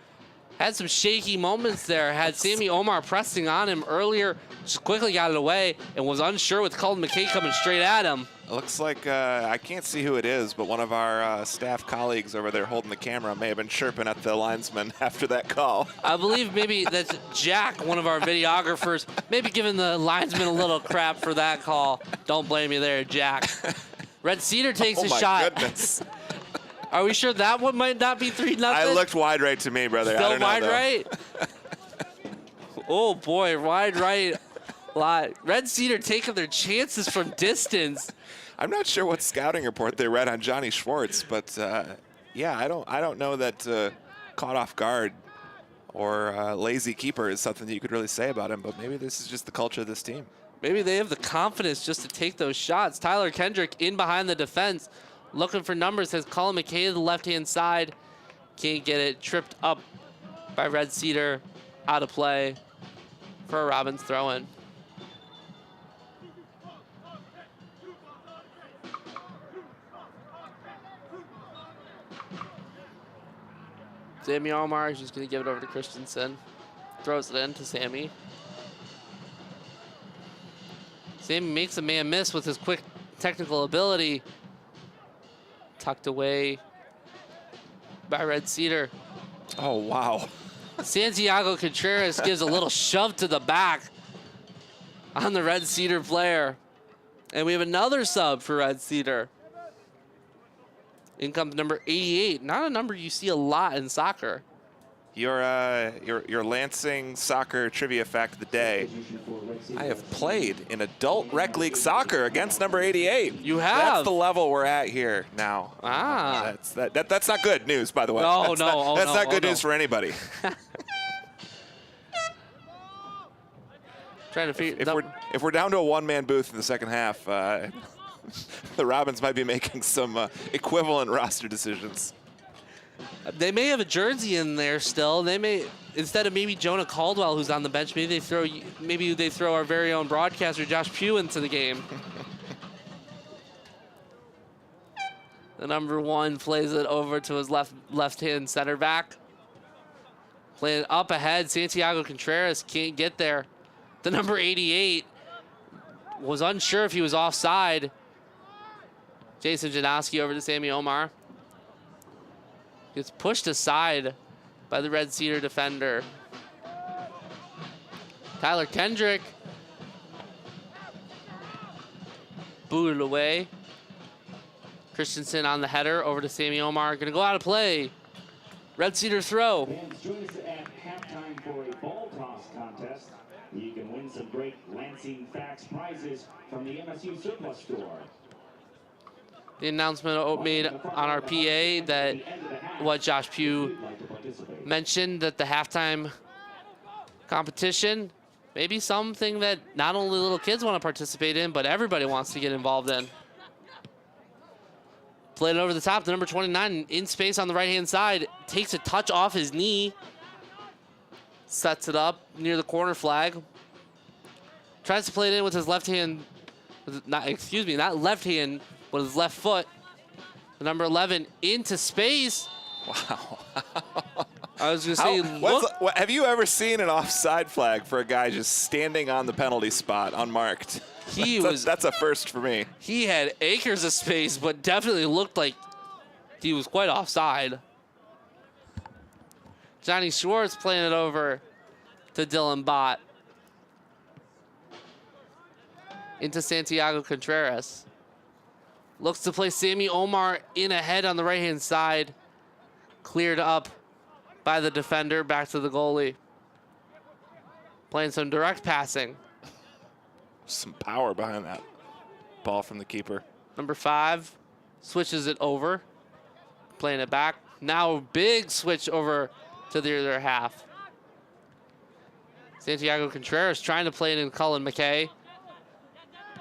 had some shaky moments there. Had Sammy Omar pressing on him earlier, just quickly got it away, and was unsure with Cullen McKay coming straight at him. It looks like, I can't see who it is, but one of our staff colleagues over there holding the camera may have been chirping at the linesman after that call. I believe maybe that's Jack, one of our videographers, maybe giving the linesman a little crap for that call. Don't blame me there, Jack. Red Cedar takes a shot. Oh, my goodness. Are we sure that one might not be 3-0? I looked wide right to me, brother. Still I don't know, wide though. right? Oh, boy, wide right. Red Cedar taking their chances from distance. I'm not sure what scouting report they read on Johnny Schwartz, but yeah, I don't know that caught off guard or lazy keeper is something that you could really say about him, but maybe this is just the culture of this team. Maybe they have the confidence just to take those shots. Tyler Kendrick in behind the defense, looking for numbers, has Colin McKay to the left-hand side. Can't get it, tripped up by Red Cedar, out of play for a Robbins throw-in. Sammy Omar is just going to give it over to Christensen. Throws it in to Sammy. Sammy makes a man miss with his quick technical ability. Tucked away by Red Cedar. Oh, wow. Santiago Contreras gives a little shove to the back on the Red Cedar player. And we have another sub for Red Cedar. In comes number 88. Not a number you see a lot in soccer. Your Lansing soccer trivia fact of the day. I have played in adult rec league soccer against number 88. You have? That's the level we're at here now. Ah. That's not good news, by the way. No, That's not good news for anybody. Trying to figure. If we're down to a one-man booth in the second half, the Robins might be making some equivalent roster decisions. They may have a jersey in there still. They may, instead of maybe Jonah Caldwell, who's on the bench, maybe they throw our very own broadcaster Josh Pugh into the game. The number 1 plays it over to his left-hand center back. Playing it up ahead. Santiago Contreras can't get there. The number 88 was unsure if he was offside. Jason Janowski over to Sammy Omar. Gets pushed aside by the Red Cedar defender. Tyler Kendrick booted away. Christensen on the header over to Sammy Omar. Gonna go out of play. Red Cedar throw. Fans, join us at halftime for a ball toss contest. You can win some great Lansing Facts prizes from the MSU Surplus Store. The announcement made on our PA that what Josh Pugh mentioned, that the halftime competition may be something that not only little kids want to participate in, but everybody wants to get involved in. Played it over the top, the number 29 in space on the right-hand side, takes a touch off his knee, sets it up near the corner flag, tries to play it in with his left hand, not left hand, with his left foot. The number 11 into space. Wow. I was going to say, have you ever seen an offside flag for a guy just standing on the penalty spot unmarked? That's a first for me. He had acres of space, but definitely looked like he was quite offside. Johnny Schwartz playing it over to Dylan Bott. Into Santiago Contreras. Looks to play Sammy Omar in ahead on the right-hand side. Cleared up by the defender, back to the goalie. Playing some direct passing. Some power behind that ball from the keeper. Number 5 switches it over. Playing it back. Now big switch over to the other half. Santiago Contreras trying to play it in Cullen McKay.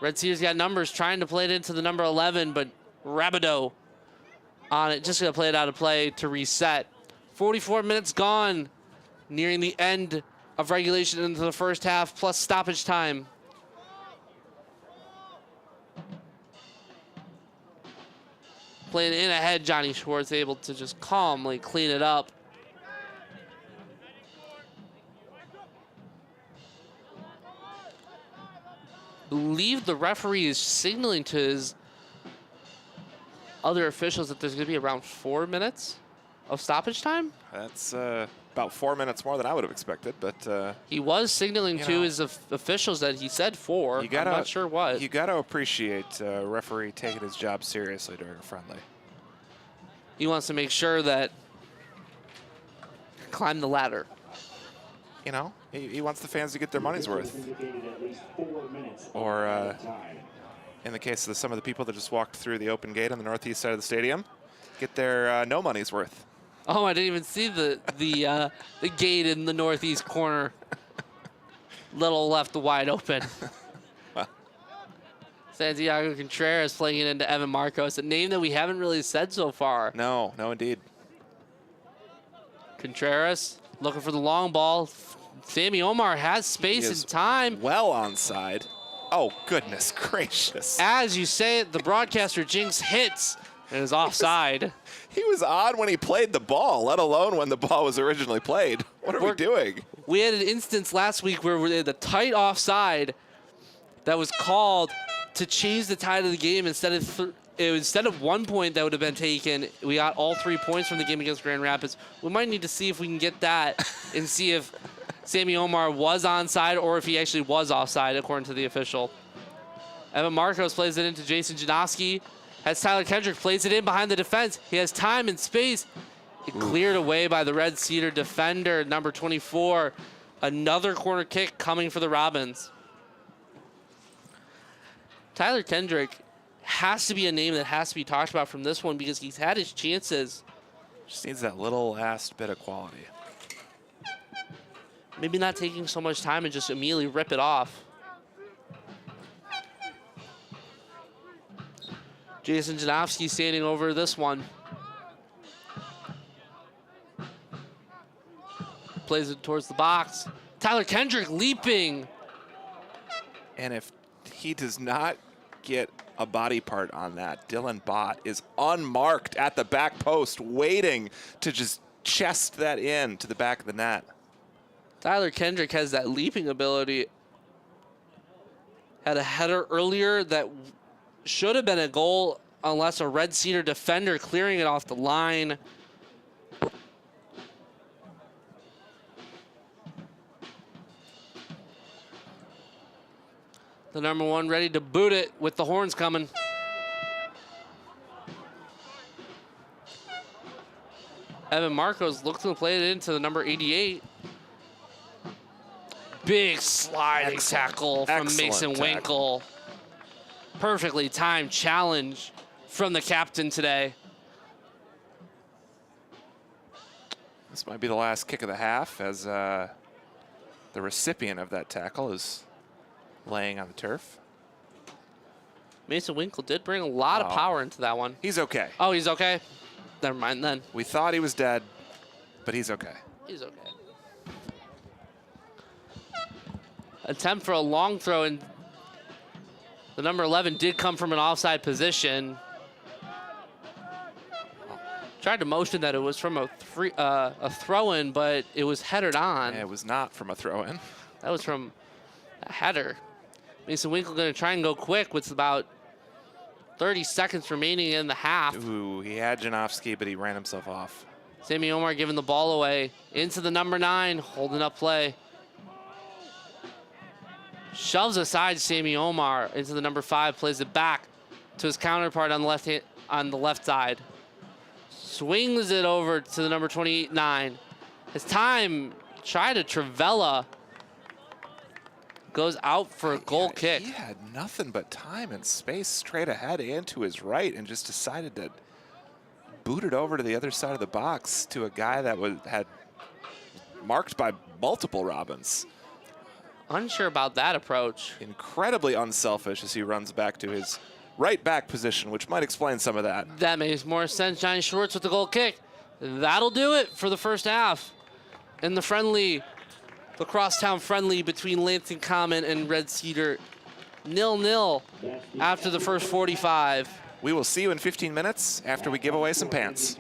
Red Cedar's got numbers, trying to play it into the number 11, but Rabideau on it. Just going to play it out of play to reset. 44 minutes gone, nearing the end of regulation into the first half, plus stoppage time. Playing in ahead, Johnny Schwartz able to just calmly clean it up. Believe the referee is signaling to his other officials that there's going to be around 4 minutes of stoppage time. That's about 4 minutes more than I would have expected, but he was signaling to his officials that he said 4. I'm not sure what. You got to appreciate a referee taking his job seriously during a friendly. He wants to make sure that climb the ladder. You know, he wants the fans to get their money's worth. Or in the case of some of the people that just walked through the open gate on the northeast side of the stadium, get their no money's worth. Oh, I didn't even see the gate in the northeast corner. Little left wide open. Santiago Contreras playing it into Evan Marcos, a name that we haven't really said so far. No, indeed. Contreras looking for the long ball. Sammy Omar has space and time. Well onside. Oh, goodness gracious. As you say it, the broadcaster jinx hits and is offside. He was on when he played the ball, let alone when the ball was originally played. What are we doing? We had an instance last week where we had the tight offside that was called to change the tide of the game. Instead of 1 point that would have been taken, we got all 3 points from the game against Grand Rapids. We might need to see if we can get that and see if Sammy Omar was onside or if he actually was offside, according to the official. Evan Marcos plays it into Jason Janowski. As Tyler Kendrick plays it in behind the defense. He has time and space. It cleared away by the Red Cedar defender, number 24. Another corner kick coming for the Robins. Tyler Kendrick has to be a name that has to be talked about from this one because he's had his chances. Just needs that little last bit of quality. Maybe not taking so much time and just immediately rip it off. Jason Janowski standing over this one. Plays it towards the box. Tyler Kendrick leaping. And if he does not get a body part on that, Dylan Bott is unmarked at the back post, waiting to just chest that in to the back of the net. Tyler Kendrick has that leaping ability. Had a header earlier that should have been a goal unless a Red Cedar defender clearing it off the line. The number 1 ready to boot it with the horns coming. Evan Marcos looks to play it into the number 88. Big sliding tackle from Mason Winkle. Perfectly timed challenge from the captain today. This might be the last kick of the half as the recipient of that tackle is laying on the turf. Mason Winkle did bring a lot of power into that one. He's okay. Oh, he's okay? Never mind then. We thought he was dead, but he's okay. He's okay. Attempt for a long throw, and the number 11 did come from an offside position. Tried to motion that it was from a throw-in, but it was headed on. Yeah, it was not from a throw-in. That was from a header. Mason Winkle going to try and go quick with about 30 seconds remaining in the half. Ooh, he had Janowski, but he ran himself off. Sammy Omar giving the ball away into the number 9, holding up play. Shoves aside Sammy Omar into the number 5, plays it back to his counterpart on the left side. Swings it over to the number 28-9. His time, tried to Travella. Goes out for a goal kick. He had nothing but time and space straight ahead and to his right and just decided to boot it over to the other side of the box to a guy that had marked by multiple Robins. Unsure about that approach. Incredibly unselfish as he runs back to his right back position, which might explain some of that. That makes more sense. Johnny Schwartz with the goal kick. That'll do it for the first half. In the friendly, the crosstown friendly between Lansing Common and Red Cedar. 0-0 after the first 45. We will see you in 15 minutes after we give away some pants.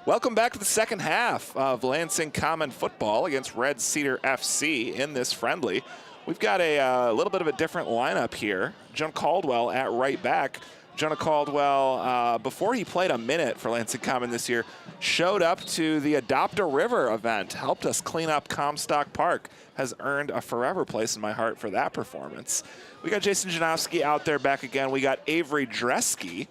Welcome back to the second half of Lansing Common football against Red Cedar FC in this friendly. We've got a little bit of a different lineup here. Jonah Caldwell at right back. Jonah Caldwell, before he played a minute for Lansing Common this year, showed up to the Adopt a River event, helped us clean up Comstock Park, has earned a forever place in my heart for that performance. We got Jason Janowski out there back again. We got Avery Dresky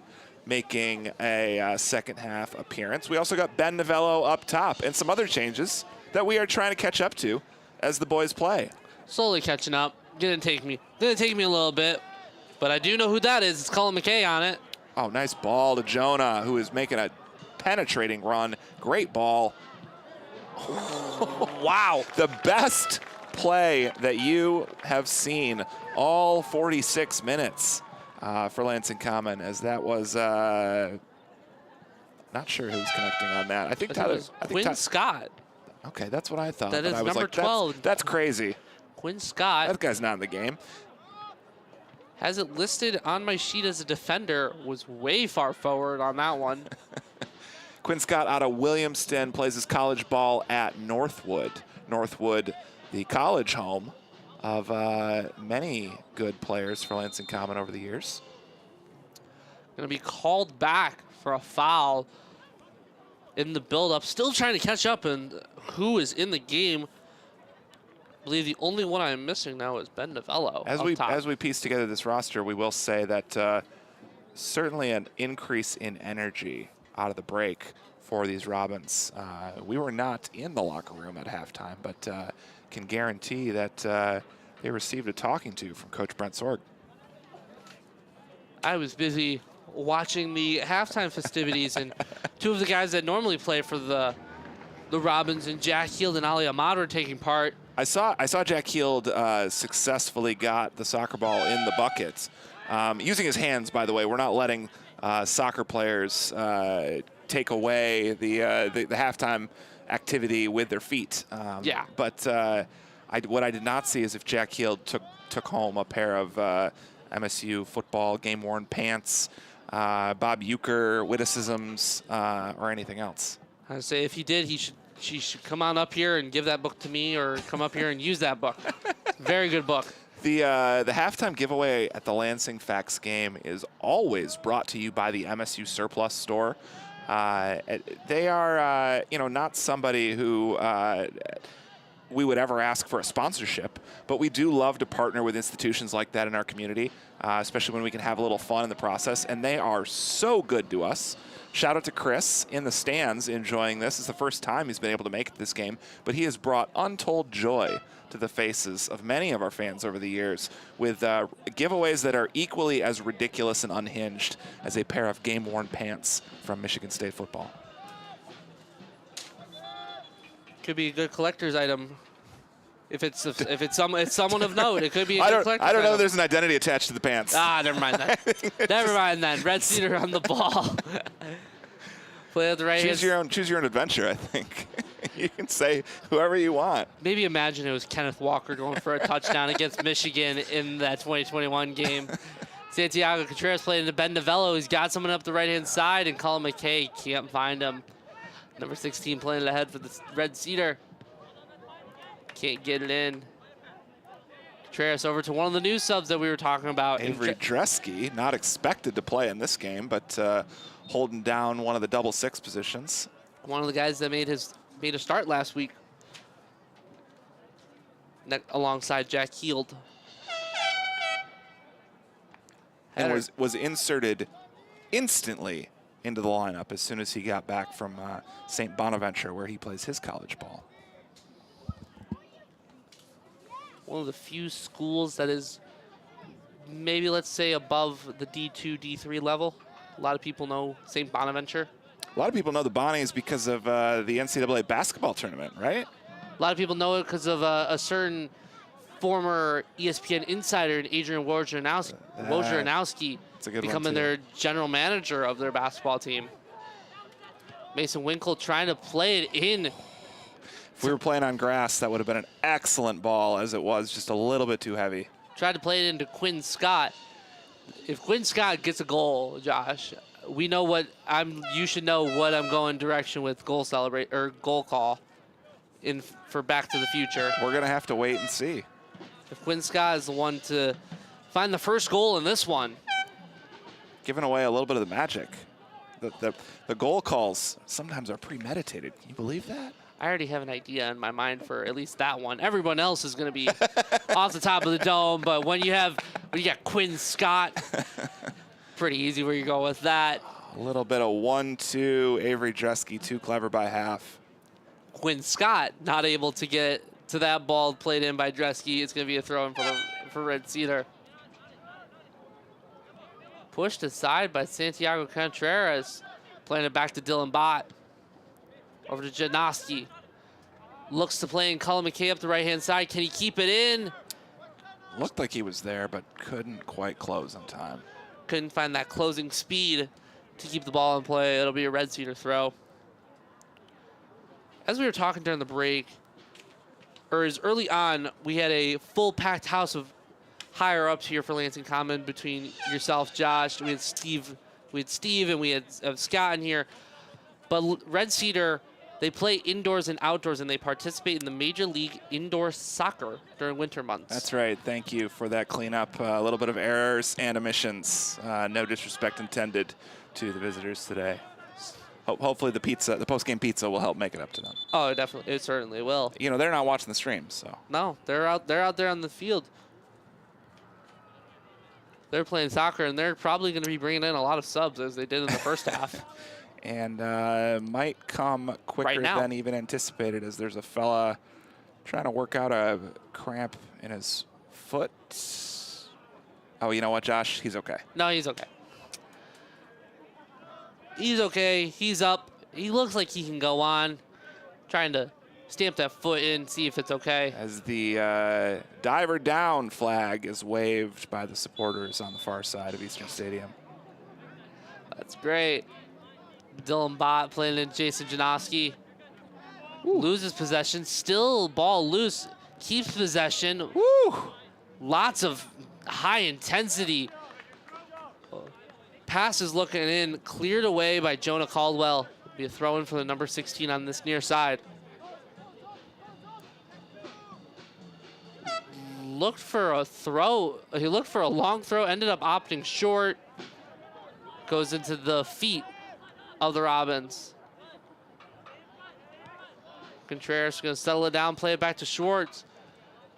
making a second half appearance. We also got Ben Novello up top and some other changes that we are trying to catch up to as the boys play. Slowly catching up. Didn't take me a little bit, but I do know who that is. It's Colin McKay on it. Oh, nice ball to Jonah, who is making a penetrating run. Great ball. Wow. The best play that you have seen all 46 minutes for Lansing Common, as that was not sure who's connecting on that. I think Tyler. Quinn Scott. Okay, that's what I thought. That is I was number like, 12. That's crazy. Quinn Scott. That guy's not in the game. Has it listed on my sheet as a defender. Was way far forward on that one. Quinn Scott out of Williamston plays his college ball at Northwood. Northwood, the college home of many good players for Lansing Common over the years. Going to be called back for a foul in the build-up. Still trying to catch up and who is in the game. I believe the only one I'm missing now is Ben Novello. As we piece together this roster, we will say that certainly an increase in energy out of the break for these Robins. We were not in the locker room at halftime, but can guarantee that they received a talking to from Coach Brent Sorg. I was busy watching the halftime festivities, and to Two of the guys that normally play for the Robins, and Jack Heald and Ali Ahmad were taking part. I saw Jack Heald successfully got the soccer ball in the bucket. Using his hands, by the way. We're not letting soccer players take away the halftime activity with their feet. Yeah. But what I did not see is if Jack Heald took home a pair of MSU football game-worn pants, Bob Uecker witticisms, or anything else. I say if he did, she should come on up here and give that book to me, or come up here and use that book. Very good book. The halftime giveaway at the Lansing Facts game is always brought to you by the MSU Surplus Store. They are, not somebody who we would ever ask for a sponsorship, but we do love to partner with institutions like that in our community, especially when we can have a little fun in the process, and they are so good to us. Shout out to Chris in the stands enjoying this. It's the first time he's been able to make it this game, but he has brought untold joy to the faces of many of our fans over the years with giveaways that are equally as ridiculous and unhinged as a pair of game-worn pants from Michigan State football. Could be a good collector's item. If it's someone of note, it could be a good collector's item. I don't know if there's an identity attached to the pants. Ah, never mind that. Never mind that. Red Cedar on the ball. Play at the right hand. Choose your own adventure, I think. You can say whoever you want. Maybe imagine it was Kenneth Walker going for a touchdown against Michigan in that 2021 game. Santiago Contreras played into Ben Novello. He's got someone up the right-hand side, and Colin McKay can't find him. Number 16 playing it ahead for the Red Cedar. Can't get it in. Contreras over to one of the new subs that we were talking about. Avery Dresky, not expected to play in this game, but holding down one of the double six positions. One of the guys that made a start last week, alongside Jack Heald. And was inserted instantly into the lineup as soon as he got back from St. Bonaventure, where he plays his college ball. One of the few schools that is maybe, let's say, above the D2, D3 level. A lot of people know St. Bonaventure. A lot of people know the Bonnies because of the NCAA basketball tournament, right? A lot of people know it because of a certain former ESPN insider, Adrian Wojnarowski, becoming their general manager of their basketball team. Mason Winkle trying to play it in. If we were playing on grass, that would have been an excellent ball, as it was just a little bit too heavy. Tried to play it into Quinn Scott. If Quinn Scott gets a goal, Josh, we know what you should know what I'm going direction with goal call for Back to the Future. We're gonna have to wait and see. If Quinn Scott is the one to find the first goal in this one. Giving away a little bit of the magic. The goal calls sometimes are premeditated. Can you believe that? I already have an idea in my mind for at least that one. Everyone else is going to be off the top of the dome, but when you got Quinn Scott, pretty easy where you go with that. A little bit of 1-2, Avery Dresky, too clever by half. Quinn Scott not able to get to that ball played in by Dresky. It's going to be a throw in for Red Cedar. Pushed aside by Santiago Contreras, playing it back to Dylan Bott. Over to Janoski. Looks to play in Cullen McKay up the right-hand side. Can he keep it in? Looked like he was there, but couldn't quite close on time. Couldn't find that closing speed to keep the ball in play. It'll be a Red Cedar throw. As we were talking during the break, or as early on, we had a full packed house of higher ups here for Lansing Common between yourself, Josh. We had Steve, and we had Scott in here. But Red Cedar, they play indoors and outdoors, and they participate in the Major League Indoor Soccer during winter months. That's right. Thank you for that cleanup. A little bit of errors and omissions. No disrespect intended to the visitors today. Hopefully the post-game pizza will help make it up to them. Oh, definitely. It certainly will. You know, they're not watching the stream, so. No, they're out there on the field. They're playing soccer, and they're probably going to be bringing in a lot of subs, as they did in the first half. And might come quicker than even anticipated, as there's a fella trying to work out a cramp in his foot. Oh, you know what, Josh? He's okay. No, he's okay. He's okay. He's up. He looks like he can go on, trying to stamp that foot in, see if it's okay. As the diver down flag is waved by the supporters on the far side of Eastern Stadium. That's great. Dylan Bott playing in Jason Janoski. Loses possession, still ball loose, keeps possession. Woo! Lots of high intensity. Pass is looking in, cleared away by Jonah Caldwell. Be a throw in for the number 16 on this near side. Looked for a throw. He looked for a long throw, ended up opting short. Goes into the feet of the Robins. Contreras going to settle it down, play it back to Schwartz.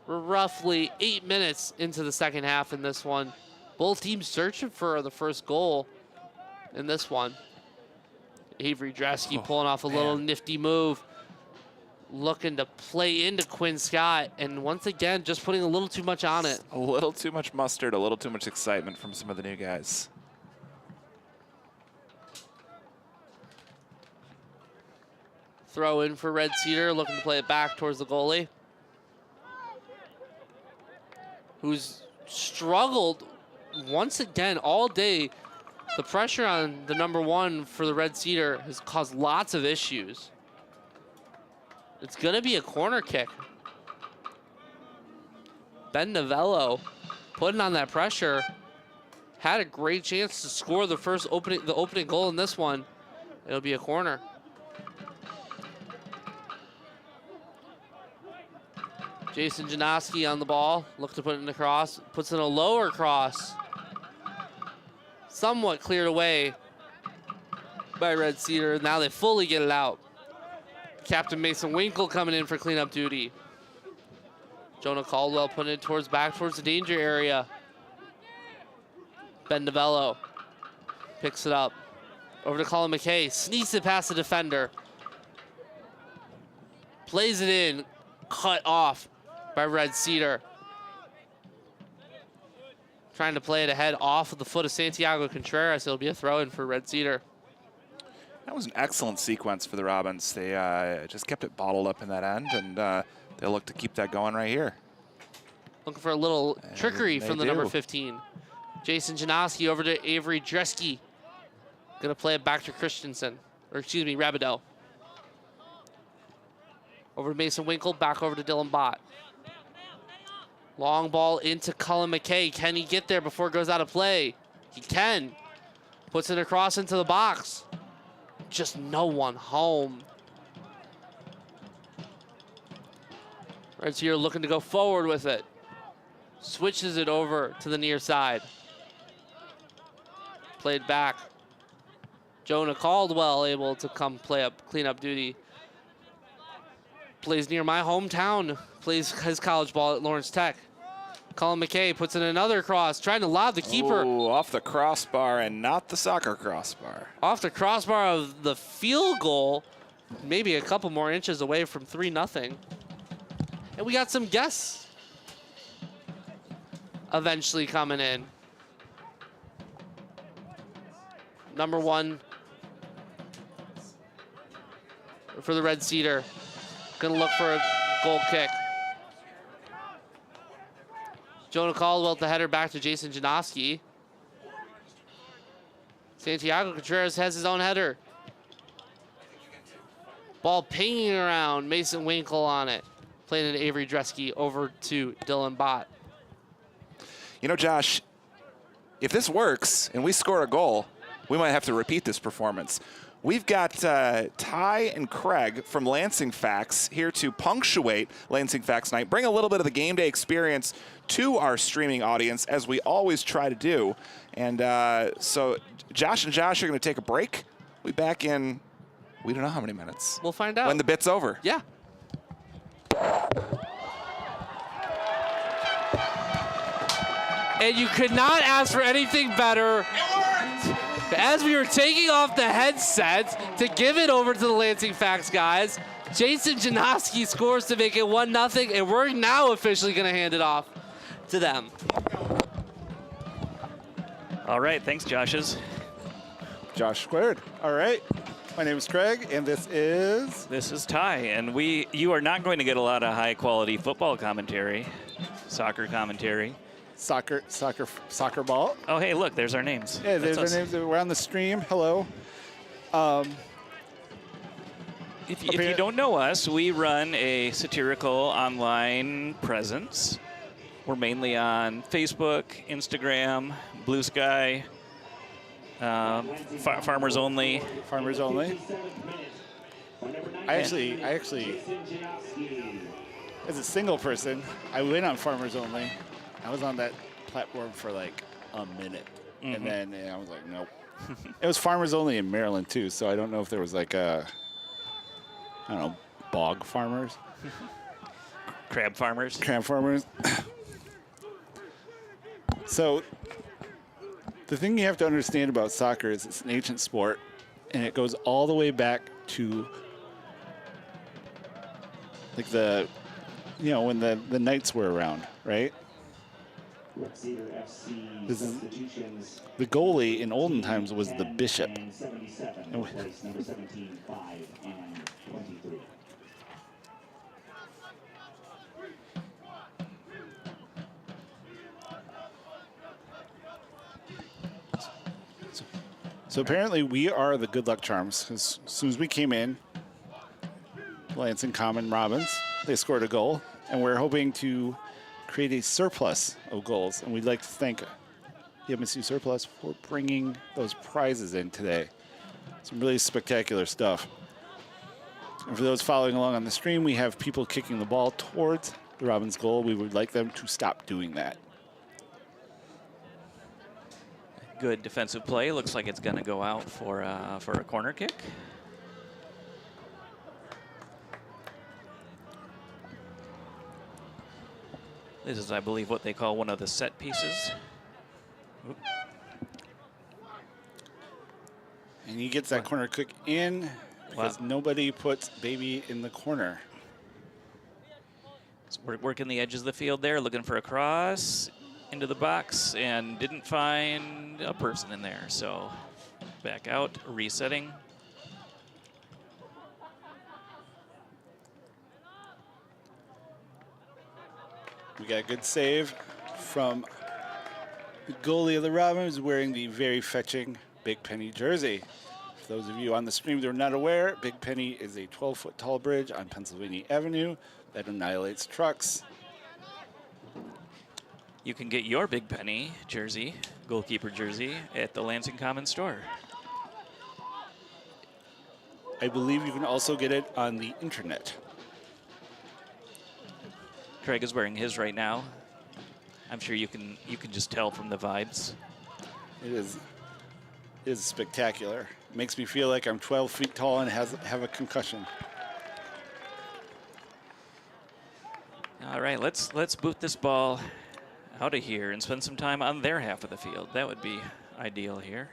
We're roughly 8 minutes into the second half in this one. Both teams searching for the first goal in this one. Avery Dresky pulling off a little nifty move. Looking to play into Quinn Scott. And once again, just putting a little too much on it. A little too much mustard, a little too much excitement from some of the new guys. Throw in for Red Cedar, looking to play it back towards the goalie, who's struggled once again all day. The pressure on the number 1 for the Red Cedar has caused lots of issues. It's going to be a corner kick. Ben Novello putting on that pressure. Had a great chance to score the opening goal in this one. It'll be a corner. Jason Janoski on the ball, look to put it in the cross, puts in a lower cross. Somewhat cleared away by Red Cedar. Now they fully get it out. Captain Mason Winkle coming in for cleanup duty. Jonah Caldwell putting it back towards the danger area. Ben Novello picks it up. Over to Colin McKay, sneaks it past the defender. Plays it in, cut off by Red Cedar. Trying to play it ahead off of the foot of Santiago Contreras. It'll be a throw-in for Red Cedar. That was an excellent sequence for the Robins. They just kept it bottled up in that end, and they'll look to keep that going right here. Looking for a little trickery from the number 15. Jason Janoski over to Avery Dresky. Gonna play it back to Christensen, or excuse me, Rabideau. Over to Mason Winkle, back over to Dylan Bott. Long ball into Cullen McKay. Can he get there before it goes out of play? He can. Puts it across into the box. Just no one home. Right here looking to go forward with it. Switches it over to the near side. Played back. Jonah Caldwell able to come clean up duty. Plays near my hometown. Plays his college ball at Lawrence Tech. Colin McKay puts in another cross, trying to lob the keeper. Ooh, off the crossbar and not the soccer crossbar. Off the crossbar of the field goal, maybe a couple more inches away from 3-0. And we got some guests eventually coming in. Number 1 for the Red Cedar. Gonna look for a goal kick. Jonah Caldwell with the header back to Jason Janoski. Santiago Contreras has his own header. Ball pinging around. Mason Winkle on it. Playing to Avery Dresky over to Dylan Bott. You know, Josh, if this works and we score a goal, we might have to repeat this performance. We've got Ty and Craig from Lansing Facts here to punctuate Lansing Facts Night, bring a little bit of the game day experience to our streaming audience, as we always try to do. And so Josh and Josh are going to take a break. We'll be back in, we don't know how many minutes. We'll find out. When the bit's over. Yeah. And you could not ask for anything better. As we were taking off the headsets to give it over to the Lansing Facts guys, Jason Janoski scores to make it 1-0, and we're now officially going to hand it off to them. All right, thanks, Joshes. Josh squared. All right. My name is Craig, and this is... This is Ty, and you are not going to get a lot of high-quality football commentary, soccer commentary. Soccer ball. Oh, hey, look, there's our names. Yeah, That's there's our us. names. We're on the stream. Hello. If you don't know us, we run a satirical online presence. We're mainly on Facebook, Instagram, Blue Sky, Farmers Only. Farmers Only. I actually, as a single person, I went on Farmers Only. I was on that platform for like a minute, and then I was like, nope. It was Farmers Only in Maryland too, so I don't know if there was like a, I don't know, bog farmers, Crab farmers. crab farmers. So the thing you have to understand about soccer is it's an ancient sport, and it goes all the way back to like when the knights were around, right? Red Cedar FC This is- substitutions. The goalie in olden times was the 10 bishop. and 77, Oh. place number 17, 5, and 23. So apparently we are the good luck charms. As soon as we came in, Lansing Common Robins, they scored a goal, and we're hoping to create a surplus of goals. And we'd like to thank the MSU Surplus for bringing those prizes in today. Some really spectacular stuff. And for those following along on the stream, we have people kicking the ball towards the Robins goal. We would like them to stop doing that. Good defensive play. Looks like it's going to go out for a corner kick. This is, I believe, what they call one of the set pieces. Oop. And he gets that corner kick in because nobody puts baby in the corner. So we're working the edges of the field there, looking for a cross into the box, and didn't find a person in there. So back out, resetting. We got a good save from the goalie of the Robins wearing the very fetching Big Penny jersey. For those of you on the stream that are not aware, Big Penny is a 12-foot tall bridge on Pennsylvania Avenue that annihilates trucks. You can get your Big Penny jersey, goalkeeper jersey, at the Lansing Common store. I believe you can also get it on the internet. Craig is wearing his right now. I'm sure you can just tell from the vibes. It is spectacular. It makes me feel like I'm 12 feet tall and have a concussion. All right, let's boot this ball out of here and spend some time on their half of the field. That would be ideal here.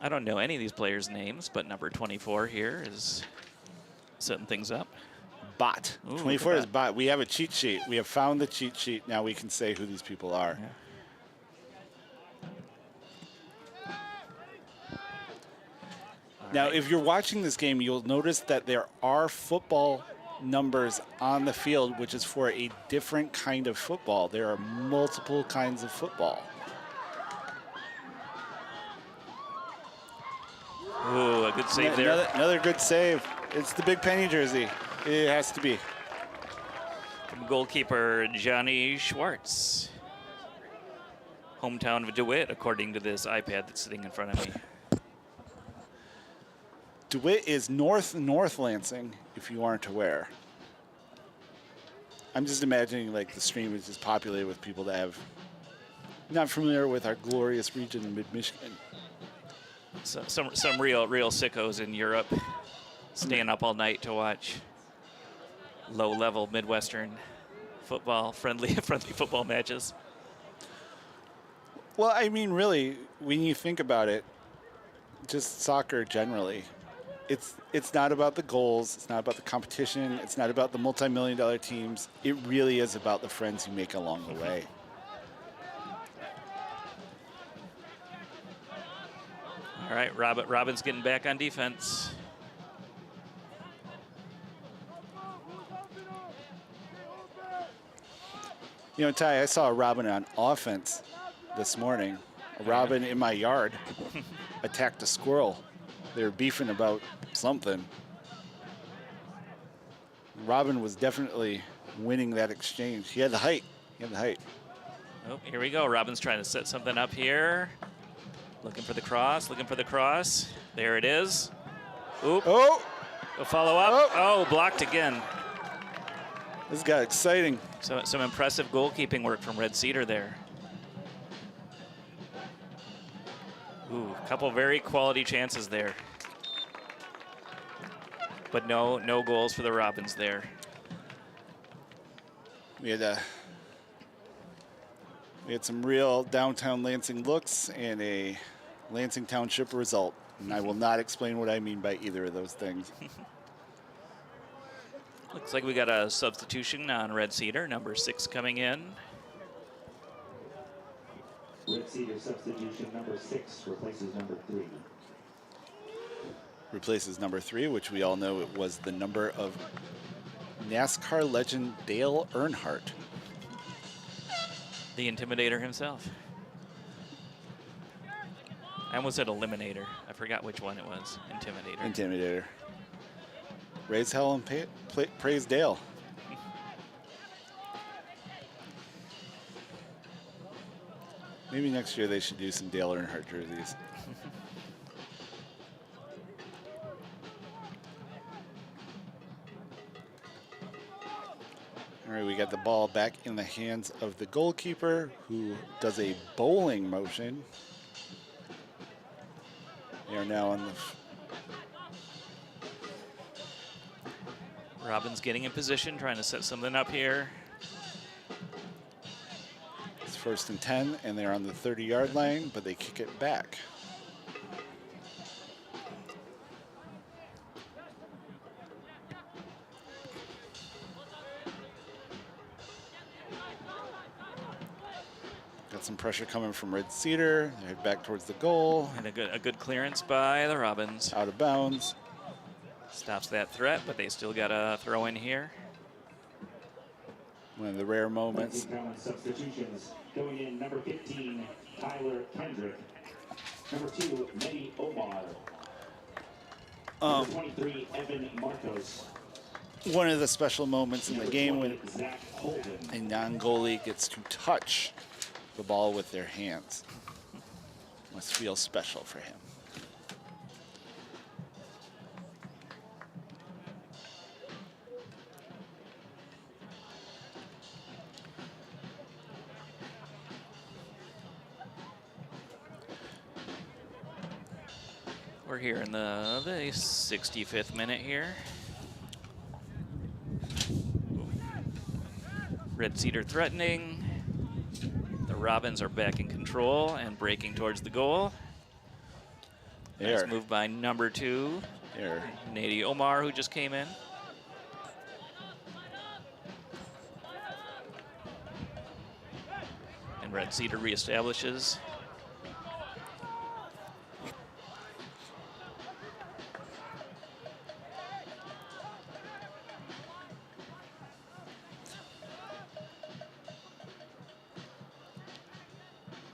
I don't know any of these players' names, but number 24 here is setting things up. Bot. Ooh, 24 look is at that. bot. We have a cheat sheet. We have found the cheat sheet. Now we can say who these people are. Yeah. Now, if you're watching this game, you'll notice that there are football numbers on the field, which is for a different kind of football. There are multiple kinds of football. Ooh, a good save there. Another good save. It's the Big Penny jersey. It has to be. From goalkeeper Johnny Schwartz. Hometown of DeWitt, according to this iPad that's sitting in front of me. DeWitt is North Lansing, if you aren't aware. I'm just imagining like the stream is just populated with people that have not familiar with our glorious region in mid-Michigan. So, some real sickos in Europe staying up all night to watch low-level Midwestern football, friendly football matches. Well, I mean, really, when you think about it, just soccer generally, it's not about the goals, it's not about the competition, it's not about the multi-million-dollar teams. It really is about the friends you make along the way. All right, Robin's getting back on defense. You know, Ty, I saw a Robin on offense this morning. A Robin in my yard attacked a squirrel. They were beefing about something. Robin was definitely winning that exchange. He had the height. Oh, here we go. Robin's trying to set something up here. Looking for the cross, There it is. Oop. Oh! A follow up. Oh, blocked again. This got exciting. So some impressive goalkeeping work from Red Cedar there. Ooh, a couple very quality chances there. But no goals for the Robins there. We had some real downtown Lansing looks and a Lansing Township result. And I will not explain what I mean by either of those things. Looks like we got a substitution on Red Cedar, number 6 coming in. Red Cedar substitution number 6 replaces number 3. Replaces number 3, which we all know it was the number of NASCAR legend Dale Earnhardt. The Intimidator himself. I almost said Eliminator. I forgot which one it was. Intimidator. Raise hell and praise Dale. Maybe next year they should do some Dale Earnhardt jerseys. All right, we got the ball back in the hands of the goalkeeper, who does a bowling motion. They are now on the... Robin's getting in position, trying to set something up here. It's 1st and 10, and they're on the 30-yard line, but they kick it back. Got some pressure coming from Red Cedar. They head back towards the goal. And a good clearance by the Robins. Out of bounds. Stops that threat, but they still got a throw in here. One of the rare moments. Substitutions going in: number 15, Tyler Kendrick. Number 2, Mehdi Omar. Number 23, Evan Marcos. One of the special moments in the game when Zach Holden. a non-goalie gets to touch the ball with their hands. Must feel special for him. We're here in the 65th minute here. Red Cedar threatening. The Robins are back in control and breaking towards the goal. Nice move by number 2, Nady Omar, who just came in. And Red Cedar reestablishes.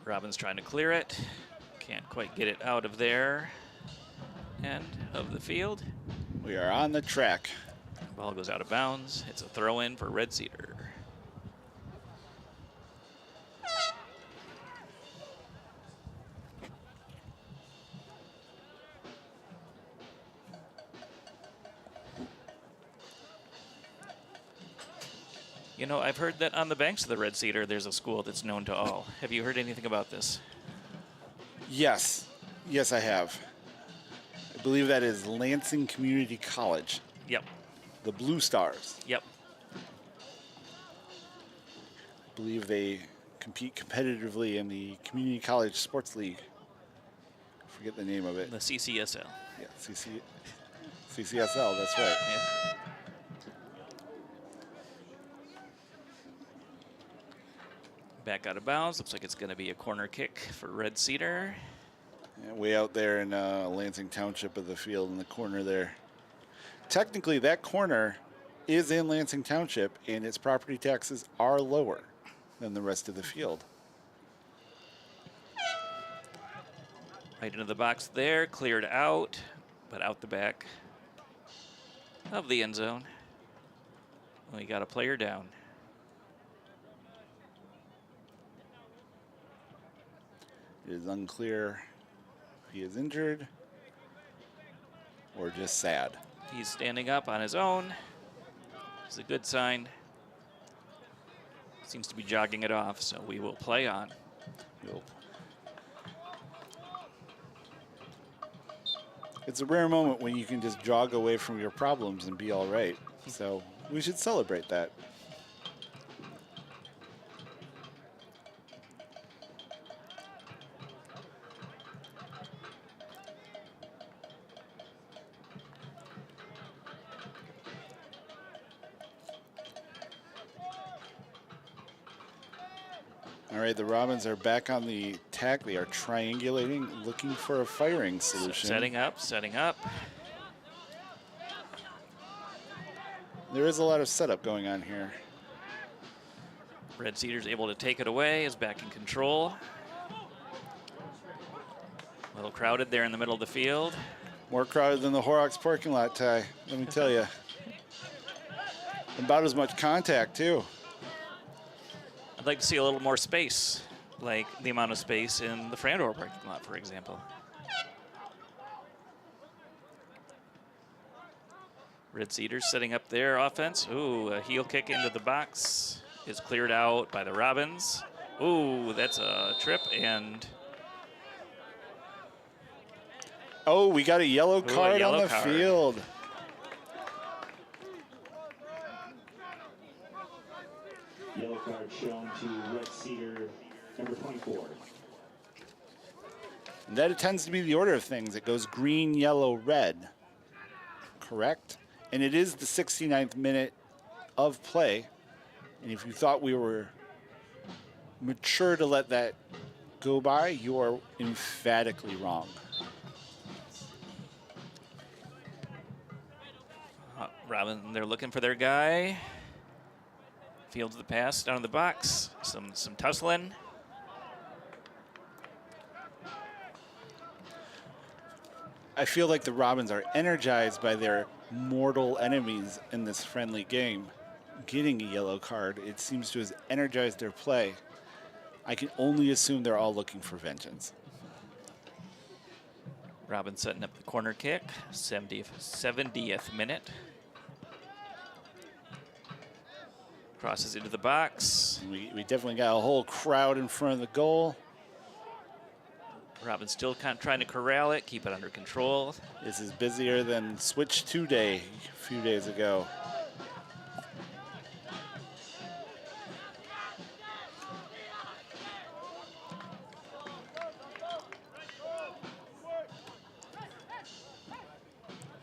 Robin's trying to clear it. Can't quite get it out of their end of the field. We are on the track. Ball goes out of bounds. It's a throw in for Red Cedar. You know, I've heard that on the banks of the Red Cedar, there's a school that's known to all. Have you heard anything about this? Yes. Yes, I have. I believe that is Lansing Community College. Yep. The Blue Stars. Yep. I believe they compete competitively in the Community College Sports League. I forget the name of it. The CCSL. Yeah, CCSL, that's right. Yeah. Back out of bounds. Looks like it's going to be a corner kick for Red Cedar. Yeah, way out there in Lansing Township of the field in the corner there. Technically, that corner is in Lansing Township, and its property taxes are lower than the rest of the field. Right into the box there, cleared out, but out the back of the end zone. We got a player down. It is unclear if he is injured or just sad. He's standing up on his own. It's a good sign. Seems to be jogging it off, so we will play on. We'll It's a rare moment when you can just jog away from your problems and be all right. So we should celebrate that. All right, the Robins are back on the attack. They are triangulating, looking for a firing solution. Setting up, setting up. There is a lot of setup going on here. Red Cedar's able to take it away, is back in control. A little crowded there in the middle of the field. More crowded than the Horrocks parking lot, Ty, let me tell you. About as much contact, too. I'd like to see a little more space, like the amount of space in the Frandor parking lot, for example. Red Cedars setting up their offense. Ooh, a heel kick into the box is cleared out by the Robins. Ooh, that's a trip, and oh, we got a yellow card yellow on the card. field. Yellow card shown to Red Cedar, number 24. And that tends to be the order of things. It goes green, yellow, red. Correct? And it is the 69th minute of play. And if you thought we were mature to let that go by, you are emphatically wrong. Robin, they're looking for their guy. Fields the pass down in the box. Some tussling. I feel like the Robins are energized by their mortal enemies in this friendly game. Getting a yellow card, it seems to have energized their play. I can only assume they're all looking for vengeance. Robin setting up the corner kick. 70th minute. Crosses into the box. We definitely got a whole crowd in front of the goal. Robin still kind of trying to corral it, keep it under control. This is busier than Switch 2 Day a few days ago.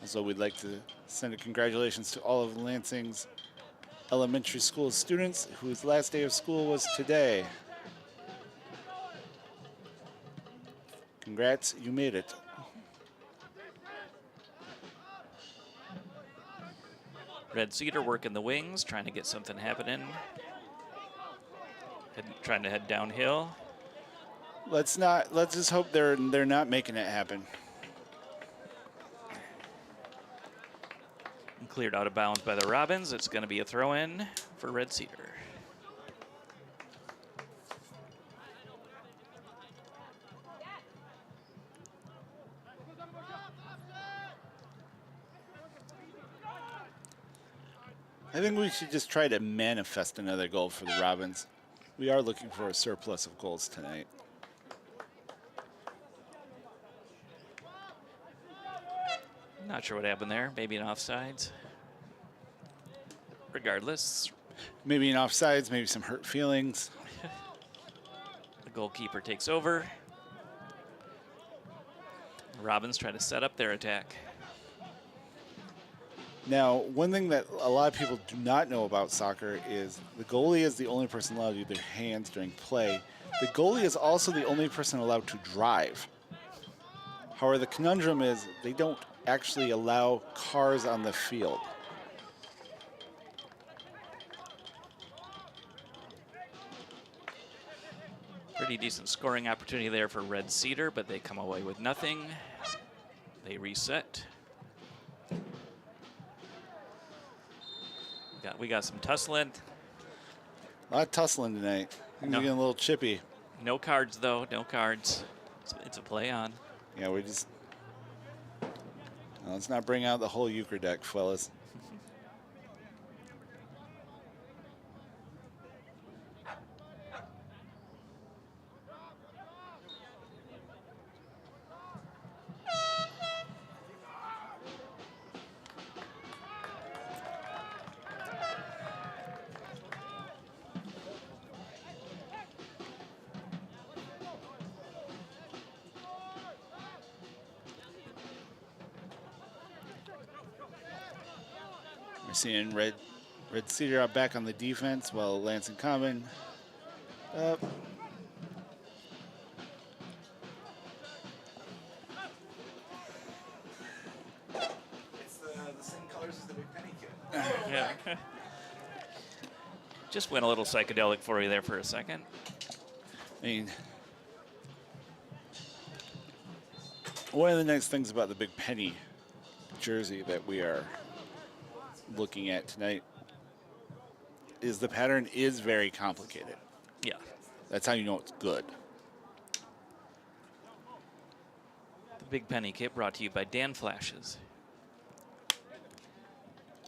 So we'd like to send a congratulations to all of Lansing's elementary school students whose last day of school was today. Congrats, you made it. Red Cedar working the wings, trying to get something happening. Trying to head downhill. Let's just hope they're not making it happen. Cleared out of bounds by the Robins. It's going to be a throw-in for Red Cedar. I think we should just try to manifest another goal for the Robins. We are looking for a surplus of goals tonight. Not sure what happened there. Maybe an offsides. Regardless, Maybe an offsides, maybe some hurt feelings. the goalkeeper takes over. Robins trying to set up their attack. Now, one thing that a lot of people do not know about soccer is the goalie is the only person allowed to use their hands during play. The goalie is also the only person allowed to drive. However, the conundrum is they don't actually allow cars on the field. Pretty decent scoring opportunity there for Red Cedar, but they come away with nothing. They reset. We got some tussling. A lot of tussling tonight. Things are getting a little chippy. No cards, though. No cards. It's a play on. Yeah, we just... let's not bring out the whole euchre deck, fellas. We're seeing Red Cedar out back on the defense, while Lansing Common up. It's the same colors as the Big Penny kid. Yeah. Just went a little psychedelic for you there for a second. I mean, one of the nice things about the Big Penny jersey that we are looking at tonight is the pattern is very complicated. Yeah. That's how you know it's good. The Big Penny kit brought to you by Dan Flashes.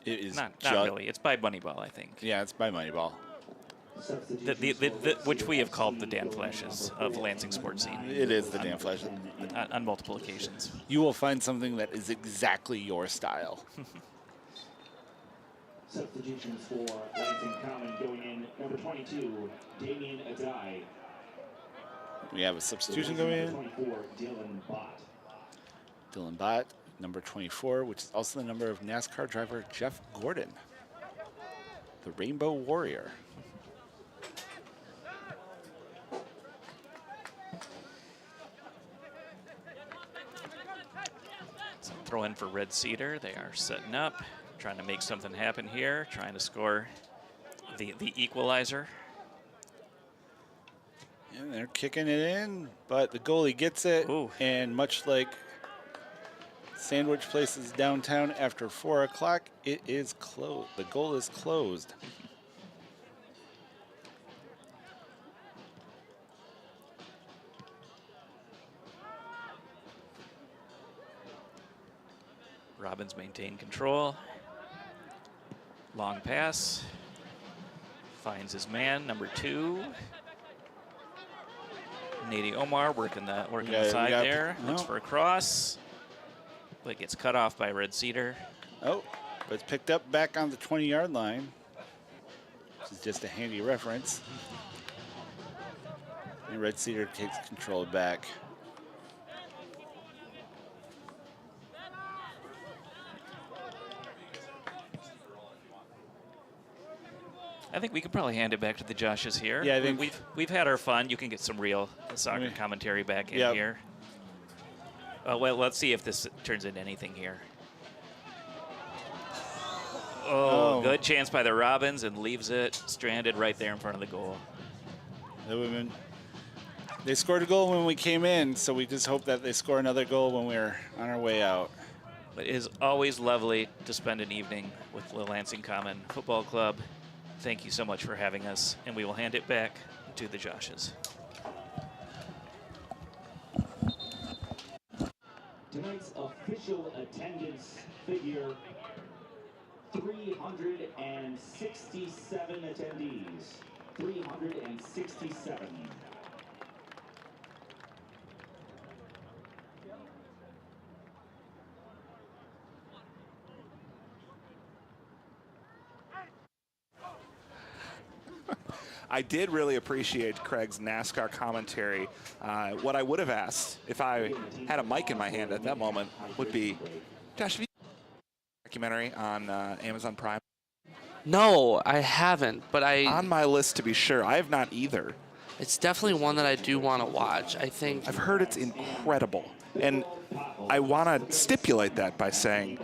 It is Not really. It's by Moneyball, I think. Yeah, it's by Moneyball. Which we have called the Dan Flashes of Lansing sports scene. It is the Dan Flash. On multiple occasions. You will find something that is exactly your style. Substitutions for Lansing Common going in. Number 22, Damien Adai. We have a substitution going in. 24, Dylan Bott. Dylan Bott, number 24, which is also the number of NASCAR driver Jeff Gordon, the Rainbow Warrior. So throw in for Red Cedar. They are setting up, trying to make something happen here, trying to score the equalizer. And they're kicking it in, but the goalie gets it. Ooh. And much like sandwich places downtown after 4 o'clock, it is closed. The goal is closed. Robbins maintained control. Long pass. Finds his man, number 2. Nady Omar working the side there. Looks for a cross. But gets cut off by Red Cedar. Oh, but it's picked up back on the 20-yard line, which is just a handy reference. And Red Cedar takes control back. I think we could probably hand it back to the Joshes here. Yeah, I think we've had our fun. You can get some real soccer commentary back in here. Well, let's see if this turns into anything here. Oh, good chance by the Robins, and leaves it stranded right there in front of the goal. They scored a goal when we came in, so we just hope that they score another goal when we're on our way out. But it is always lovely to spend an evening with the Lansing Common Football Club. Thank you so much for having us, and we will hand it back to the Joshes. Tonight's official attendance figure, 367 attendees. 367. I did really appreciate Craig's NASCAR commentary. What I would have asked if I had a mic in my hand at that moment would be, Josh, have you seen a documentary on Amazon Prime? No, I haven't, but On my list to be sure. I have not either. it's definitely one that I do want to watch. I think I've heard it's incredible. And I want to stipulate that by saying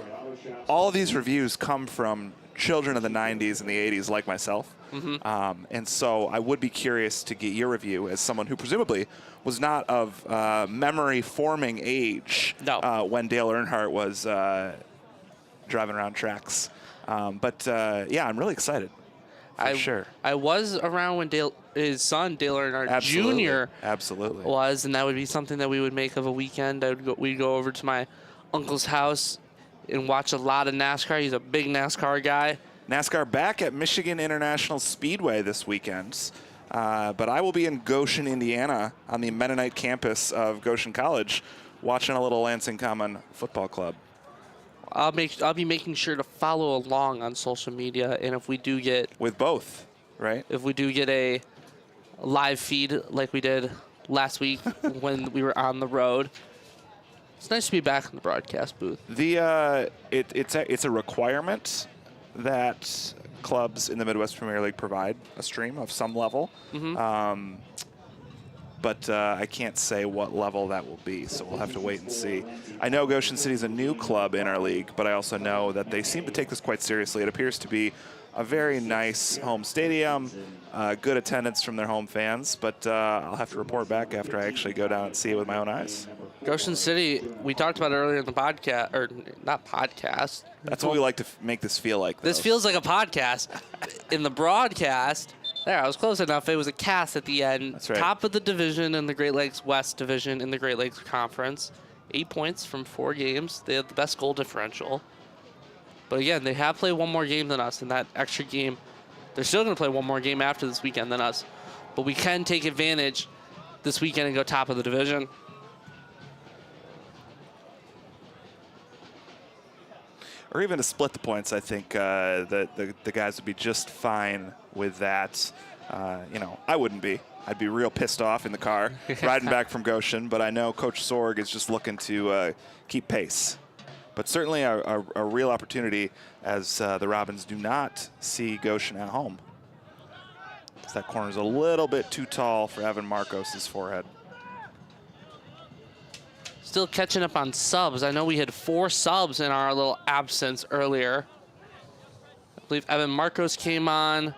all of these reviews come from children of the 90s and the 80s like myself. And so I would be curious to get your review as someone who presumably was not of memory-forming age when Dale Earnhardt was driving around tracks. Yeah, I'm really excited. Sure. I was around when his son, Dale Earnhardt Jr. was, and that would be something that we would make of a weekend. We'd go over to my uncle's house and watch a lot of NASCAR. He's a big NASCAR guy. NASCAR back at Michigan International Speedway this weekend. But I will be in Goshen, Indiana on the Mennonite campus of Goshen College watching a little Lansing Common football club. I'll be making sure to follow along on social media, and if we do get with both, right? If we do get a live feed like we did last week when we were on the road, it's nice to be back in the broadcast booth. It's a requirement that clubs in the Midwest Premier League provide a stream of some level. But I can't say what level that will be, so we'll have to wait and see. I know Goshen City is a new club in our league, but I also know that they seem to take this quite seriously. It appears to be a very nice home stadium, good attendance from their home fans, but I'll have to report back after I actually go down and see it with my own eyes. Goshen City, we talked about it earlier in the podcast, or not podcast. That's what we like to make this feel like, though. This feels like a podcast. In the broadcast, there, I was close enough. It was a cast at the end. That's right. Top of the division in the Great Lakes West Division in the Great Lakes Conference. 8 points from 4 games. They have the best goal differential. But again, they have played one more game than us in that extra game. They're still going to play one more game after this weekend than us. But we can take advantage this weekend and go top of the division. Or even to split the points, I think the guys would be just fine with that. I wouldn't be. I'd be real pissed off in the car riding back from Goshen, but I know Coach Sorg is just looking to keep pace. But certainly a real opportunity as the Robins do not see Goshen at home. That corner's a little bit too tall for Evan Marcos' forehead. Still catching up on subs. I know we had 4 subs in our little absence earlier. I believe Evan Marcos came on.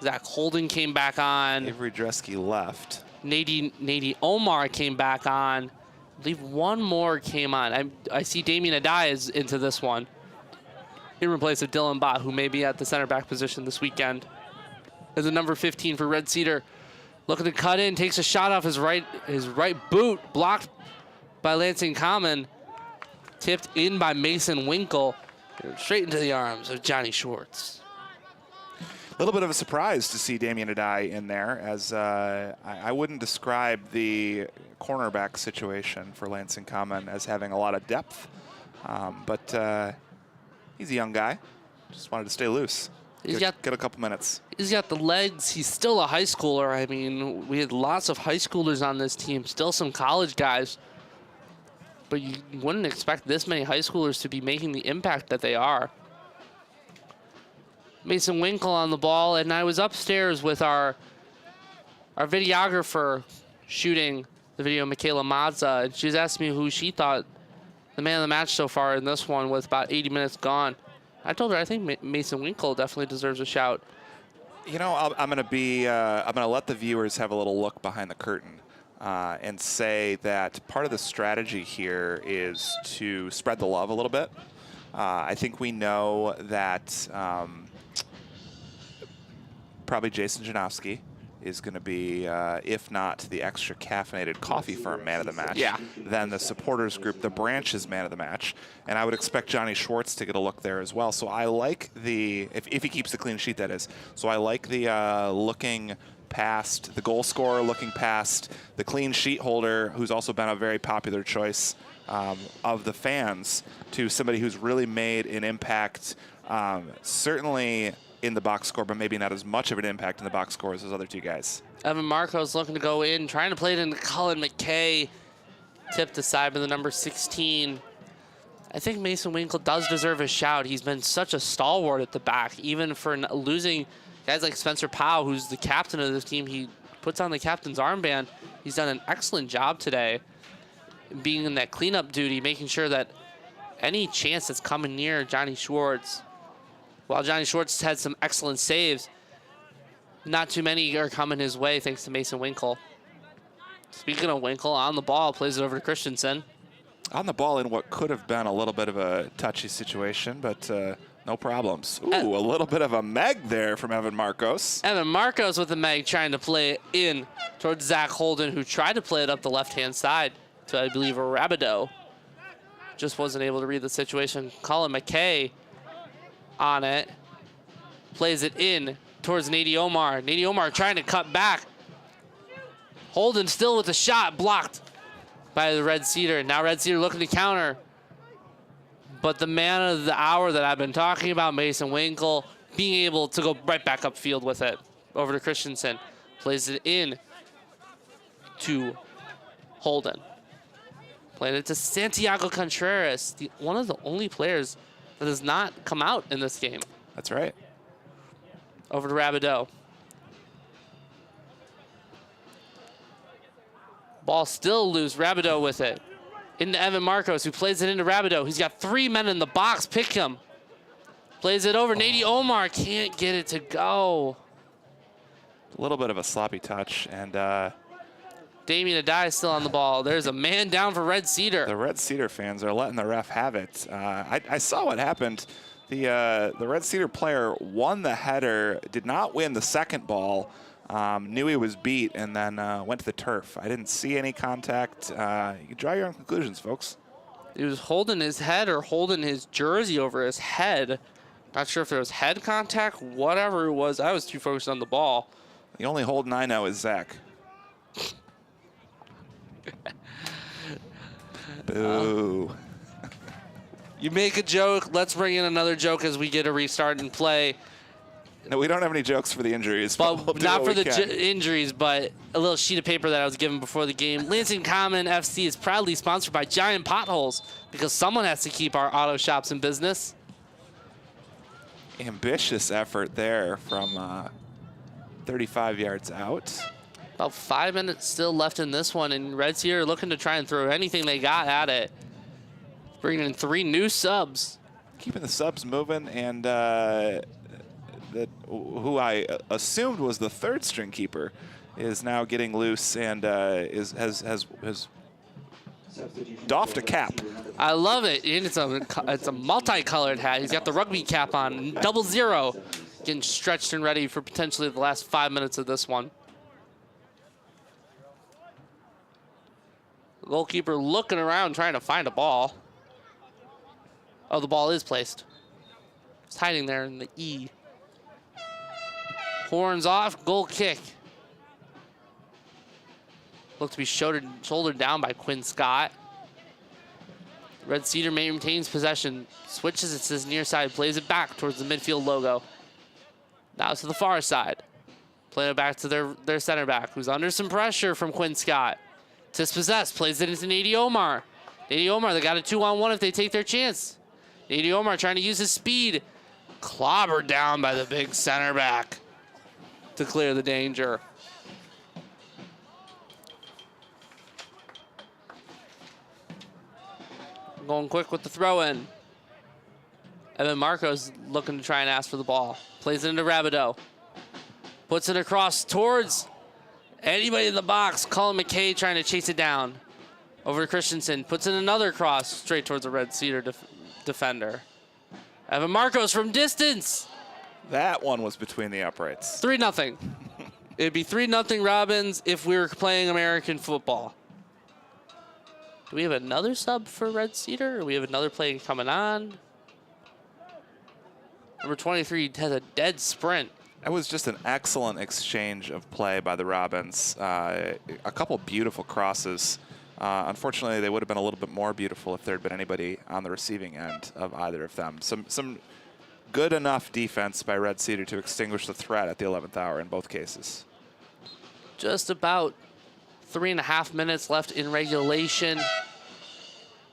Zach Holden came back on. Avery Dresky left. Nady Omar came back on. I believe one more came on. I see Damien Adai is into this one. In replace of Dylan Bott, who may be at the center back position this weekend. As a number 15 for Red Cedar. Looking to cut in, takes a shot off his right boot, blocked by Lansing Common, tipped in by Mason Winkle, straight into the arms of Johnny Schwartz. A little bit of a surprise to see Damien Adai in there, as I wouldn't describe the cornerback situation for Lansing Common as having a lot of depth, but he's a young guy. Just wanted to stay loose. Get a couple minutes. He's got the legs. He's still a high schooler. I mean, we had lots of high schoolers on this team, still some college guys. But you wouldn't expect this many high schoolers to be making the impact that they are. Mason Winkle on the ball, and I was upstairs with our videographer shooting the video, Michaela Mazza, and she's asked me who she thought the man of the match so far in this one with about 80 minutes gone. I told her I think Mason Winkle definitely deserves a shout. You know, I'm gonna let the viewers have a little look behind the curtain. And say that part of the strategy here is to spread the love a little bit. I think we know that probably Jason Janowski is going to be, if not the extra caffeinated coffee firm man of the match, then the supporters group, the branches man of the match. And I would expect Johnny Schwartz to get a look there as well. So I like if he keeps the clean sheet, that is. So I like the looking past the goal scorer, looking past the clean sheet holder, who's also been a very popular choice of the fans, to somebody who's really made an impact, certainly in the box score, but maybe not as much of an impact in the box score as those other two guys. Evan Marcos looking to go in, trying to play it into Cullen McKay. Tipped aside by the number 16. I think Mason Winkle does deserve a shout. He's been such a stalwart at the back, even for losing guys like Spencer Powell, who's the captain of this team. He puts on the captain's armband. He's done an excellent job today. being in that cleanup duty, making sure that any chance that's coming near Johnny Schwartz, while Johnny Schwartz had some excellent saves, not too many are coming his way thanks to Mason Winkle. Speaking of Winkle, on the ball, plays it over to Christensen. On the ball in what could have been a little bit of a touchy situation, but no problems. Ooh, a little bit of a meg there from Evan Marcos. Evan Marcos with the meg trying to play it in towards Zach Holden, who tried to play it up the left-hand side to, I believe, Rabideau. Just wasn't able to read the situation. Colin McKay on it. Plays it in towards Nady Omar. Nady Omar trying to cut back. Holden still with the shot, blocked by the Red Cedar. Now Red Cedar looking to counter. But the man of the hour that I've been talking about, Mason Winkle, being able to go right back upfield with it. Over to Christensen. Plays it in to Holden. Playing it to Santiago Contreras, one of the only players that has not come out in this game. That's right. Over to Rabideau. Ball still loose. Rabideau with it. Into Evan Marcos, who plays it into Rabideau. He's got 3 men in the box. Pick him. Plays it over. Nady Omar can't get it to go. A little bit of a sloppy touch, and Damien Adai is still on the ball. There's a man down for Red Cedar. the Red Cedar fans are letting the ref have it. I saw what happened. The Red Cedar player won the header, did not win the second ball, knew he was beat, and then went to the turf. I didn't see any contact. You can draw your own conclusions, folks. He was holding his head or holding his jersey over his head. Not sure if there was head contact, whatever it was. I was too focused on the ball. The only holding I know is Zach. Boo. You make a joke, let's bring in another joke as we get a restart and play. No, we don't have any jokes for the injuries. But we'll do not what for we the can. injuries, but a little sheet of paper that I was given before the game. Lansing Common FC is proudly sponsored by Giant Potholes because someone has to keep our auto shops in business. Ambitious effort there from 35 yards out. About 5 minutes still left in this one, and Red Cedar are looking to try and throw anything they got at it. Bringing in 3 new subs. Keeping the subs moving, and who I assumed was the third string keeper is now getting loose and has doffed a cap. I love it. And it's a multicolored hat. He's got the rugby cap on, 00. Getting stretched and ready for potentially the last 5 minutes of this one. The goalkeeper looking around trying to find a ball. Oh, the ball is placed. It's hiding there in the E. Horns off, goal kick. Looked to be shouldered down by Quinn Scott. Red Cedar maintains possession. Switches it to his near side, plays it back towards the midfield logo. Now to the far side. Playing it back to their center back, who's under some pressure from Quinn Scott. Dispossessed, plays it into Nady Omar. Nady Omar, they got a 2-on-1 if they take their chance. Nady Omar trying to use his speed. Clobbered down by the big center back to clear the danger. Going quick with the throw in. Evan Marcos looking to try and ask for the ball. Plays it into Rabideau. Puts it across towards anybody in the box. Colin McKay trying to chase it down. Over to Christensen. Puts in another cross straight towards the Red Cedar defender. Evan Marcos from distance. That one was between the uprights. 3-0. It'd be 3-0 Robins if we were playing American football. Do we have another sub for Red Cedar? Or we have another play coming on? Number 23 has a dead sprint. That was just an excellent exchange of play by the Robins. A couple beautiful crosses. Unfortunately, they would have been a little bit more beautiful if there had been anybody on the receiving end of either of them. Some good enough defense by Red Cedar to extinguish the threat at the 11th hour in both cases. Just about 3.5 minutes left in regulation,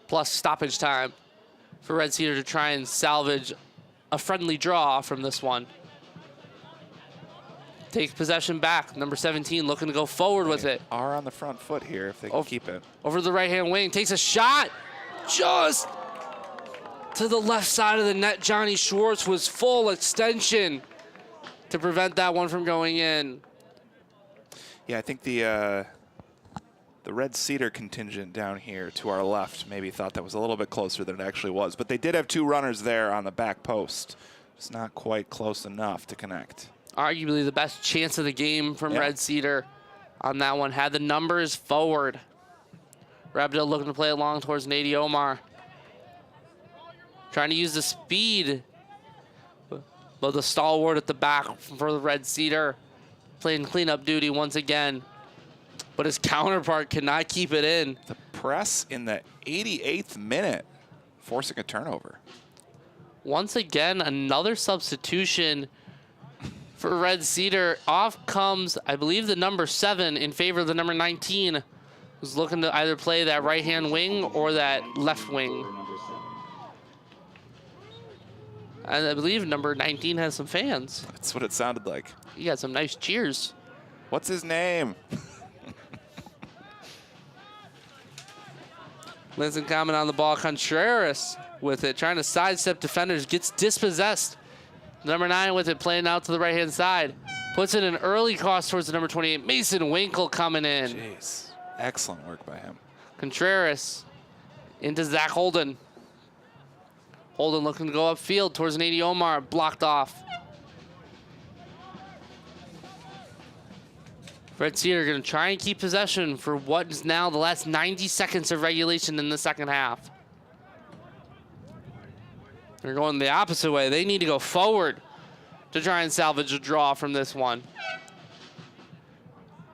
plus stoppage time for Red Cedar to try and salvage a friendly draw from this one. Takes possession back. Number 17 looking to go forward with it. Are on the front foot here if they can keep it. Over to the right-hand wing. Takes a shot. Just to the left side of the net. Johnny Schwartz was full extension to prevent that one from going in. Yeah, I think the Red Cedar contingent down here to our left maybe thought that was a little bit closer than it actually was. But they did have 2 runners there on the back post. It's not quite close enough to connect. Arguably the best chance of the game from Red Cedar on that one. Had the numbers forward. Rabdell looking to play it long towards Nady Omar. Trying to use the speed. But the stalwart at the back for the Red Cedar. Playing cleanup duty once again. But his counterpart cannot keep it in. The press in the 88th minute, forcing a turnover. Once again, another substitution for Red Cedar. Off comes, I believe, the number 7 in favor of the number 19, who's looking to either play that right-hand wing or that left wing. And I believe number 19 has some fans. That's what it sounded like. He got some nice cheers. What's his name? Lansing Common on the ball. Contreras with it, trying to sidestep defenders, gets dispossessed. Number 9 with it, playing out to the right-hand side. Puts in an early cross towards the number 28. Mason Winkle coming in. Jeez, excellent work by him. Contreras into Zach Holden. Holden looking to go upfield towards Nady Omar, blocked off. Red Cedar going to try and keep possession for what is now the last 90 seconds of regulation in the second half. They're going the opposite way. They need to go forward to try and salvage a draw from this one.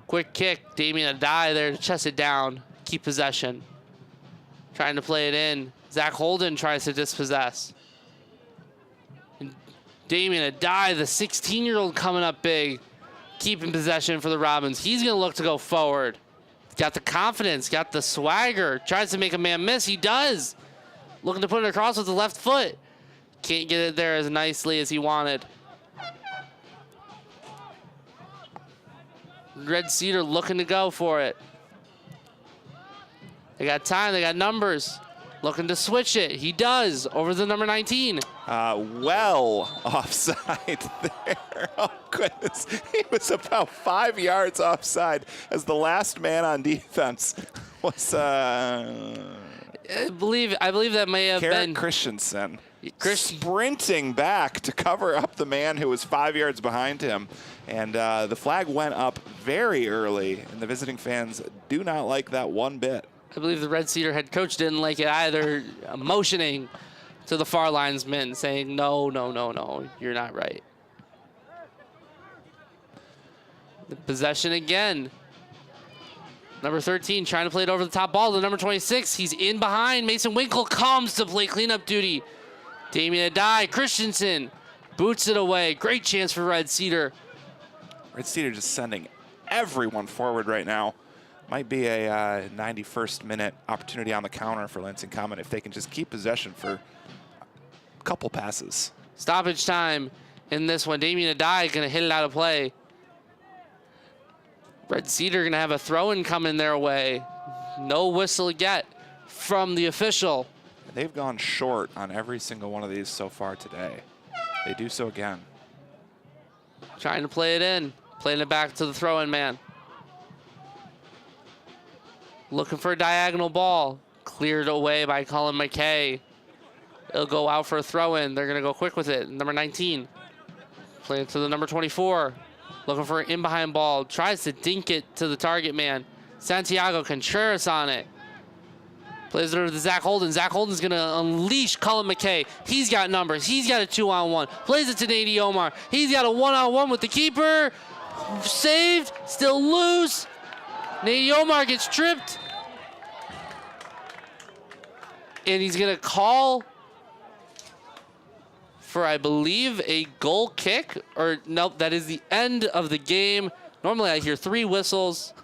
Quick kick. Damien Adai there to chest it down. Keep possession. Trying to play it in. Zach Holden tries to dispossess. And Damien Adai, the 16-year-old, coming up big. Keeping possession for the Robins. He's going to look to go forward. Got the confidence. Got the swagger. Tries to make a man miss. He does. Looking to put it across with the left foot. Can't get it there as nicely as he wanted. Red Cedar looking to go for it. They got time. They got numbers. Looking to switch it. He does over the number 19. Well offside there. Oh, goodness. He was about 5 yards offside as the last man on defense was... I believe that may have been Christensen. Sprinting back to cover up the man who was 5 yards behind him. And the flag went up very early, and the visiting fans do not like that one bit. I believe the Red Cedar head coach didn't like it either, motioning to the far linesman, saying, no, no, no, no, you're not right. The possession again. Number 13 trying to play it over the top ball to number 26. He's in behind. Mason Winkle comes to play cleanup duty. Damien Adai, Christensen boots it away. Great chance for Red Cedar. Red Cedar just sending everyone forward right now. Might be a 91st minute opportunity on the counter for Lansing Common if they can just keep possession for a couple passes. Stoppage time in this one. Damien Adai going to hit it out of play. Red Cedar going to have a throw-in coming their way. No whistle yet from the official. They've gone short on every single one of these so far today. They do so again. Trying to play it in. Playing it back to the throw-in man. Looking for a diagonal ball. Cleared away by Colin McKay. It'll go out for a throw-in. They're going to go quick with it. Number 19. Playing it to the number 24. Looking for an in-behind ball. Tries to dink it to the target man. Santiago Contreras on it. Plays it over to Zach Holden. Zach Holden's going to unleash Colin McKay. He's got numbers. He's got a 2-on-1. Plays it to Nady Omar. He's got a 1-on-1 with the keeper. Saved. Still loose. Nady Omar gets tripped. And he's going to call for, I believe, a goal kick. Or, nope, that is the end of the game. Normally I hear 3 whistles.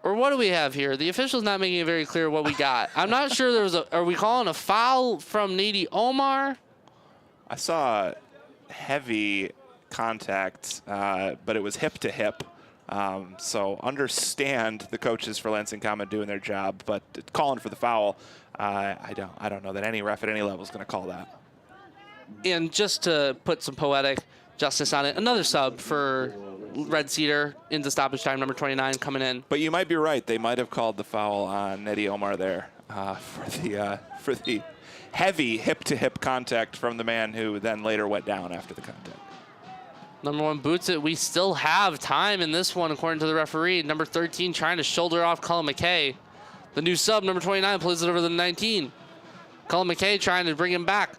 Or what do we have here? The official's not making it very clear what we got. I'm not sure there was a... Are we calling a foul from Nady Omar? I saw heavy contact, but it was hip to hip. So understand the coaches for Lansing Common doing their job, but calling for the foul, I don't know that any ref at any level is going to call that. And just to put some poetic justice on it, another sub for Red Cedar into stoppage time, number 29 coming in. But you might be right. They might have called the foul on Nettie Omar there for the heavy hip-to-hip contact from the man who then later went down after the contact. Number 1 boots it. We still have time in this one, according to the referee. Number 13 trying to shoulder off Cullen McKay. The new sub, number 29, plays it over the 19. Cullen McKay trying to bring him back.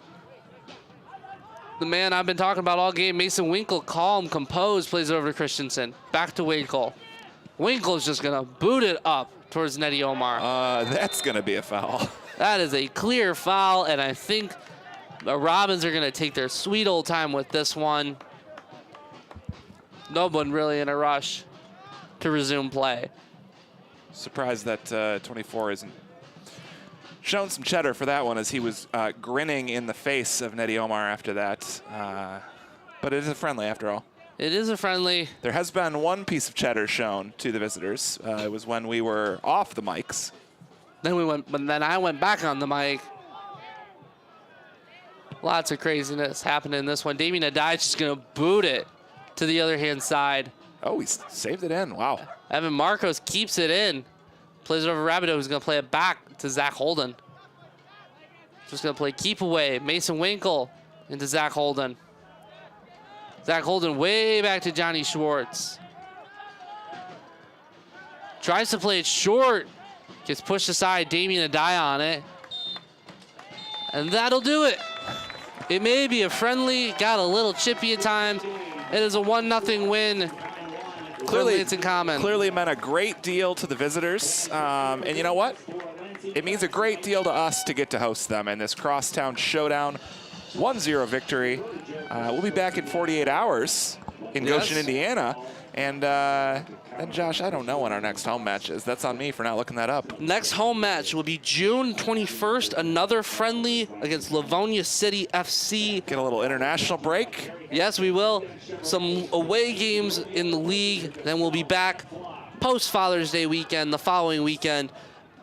The man I've been talking about all game, Mason Winkle, calm, composed, plays it over to Christensen. Back to Winkle. Winkle's just going to boot it up towards Nettie Omar. That's going to be a foul. That is a clear foul, and I think the Robins are going to take their sweet old time with this one. No one really in a rush to resume play. Surprised that 24 isn't shown some cheddar for that one, as he was grinning in the face of Nettie Omar after that. But it is a friendly after all. It is a friendly. There has been one piece of cheddar shown to the visitors. It was when we were off the mics. Then I went back on the mic. Lots of craziness happening in this one. Damien Adai's just going to boot it to the other hand side. Oh, he saved it in. Wow. Evan Marcos keeps it in. Plays it over Rabideau, who's going to play it back to Zach Holden. Just going to play keep away. Mason Winkle into Zach Holden. Zach Holden way back to Johnny Schwartz. Tries to play it short. Gets pushed aside. Damien Adai on it. And that'll do it. It may be a friendly. Got a little chippy at times. It is a 1-0 win. Clearly, Lansing Common. Clearly meant a great deal to the visitors. And you know what? It means a great deal to us to get to host them in this crosstown showdown. 1-0 victory. We'll be back in 48 hours in Goshen, Indiana. And Josh, I don't know when our next home match is. That's on me for not looking that up. Next home match will be June 21st. Another friendly against Livonia City FC. Get a little international break. Yes, we will. Some away games in the league. Then we'll be back post Father's Day weekend, the following weekend,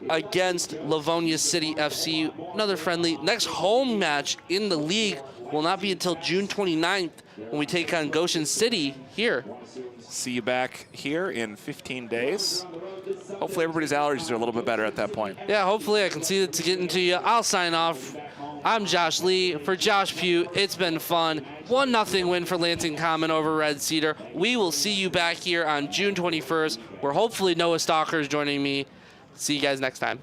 against Livonia City FC. Another friendly. Next home match in the league will not be until June 29th when we take on Goshen City here. See you back here in 15 days. Hopefully everybody's allergies are a little bit better at that point. Yeah, hopefully I can see it to get into you. I'll sign off. I'm Josh Lee. For Josh Pugh, it's been fun. 1-0 win for Lansing Common over Red Cedar. We will see you back here on June 21st, where hopefully Noah Stalker is joining me. See you guys next time.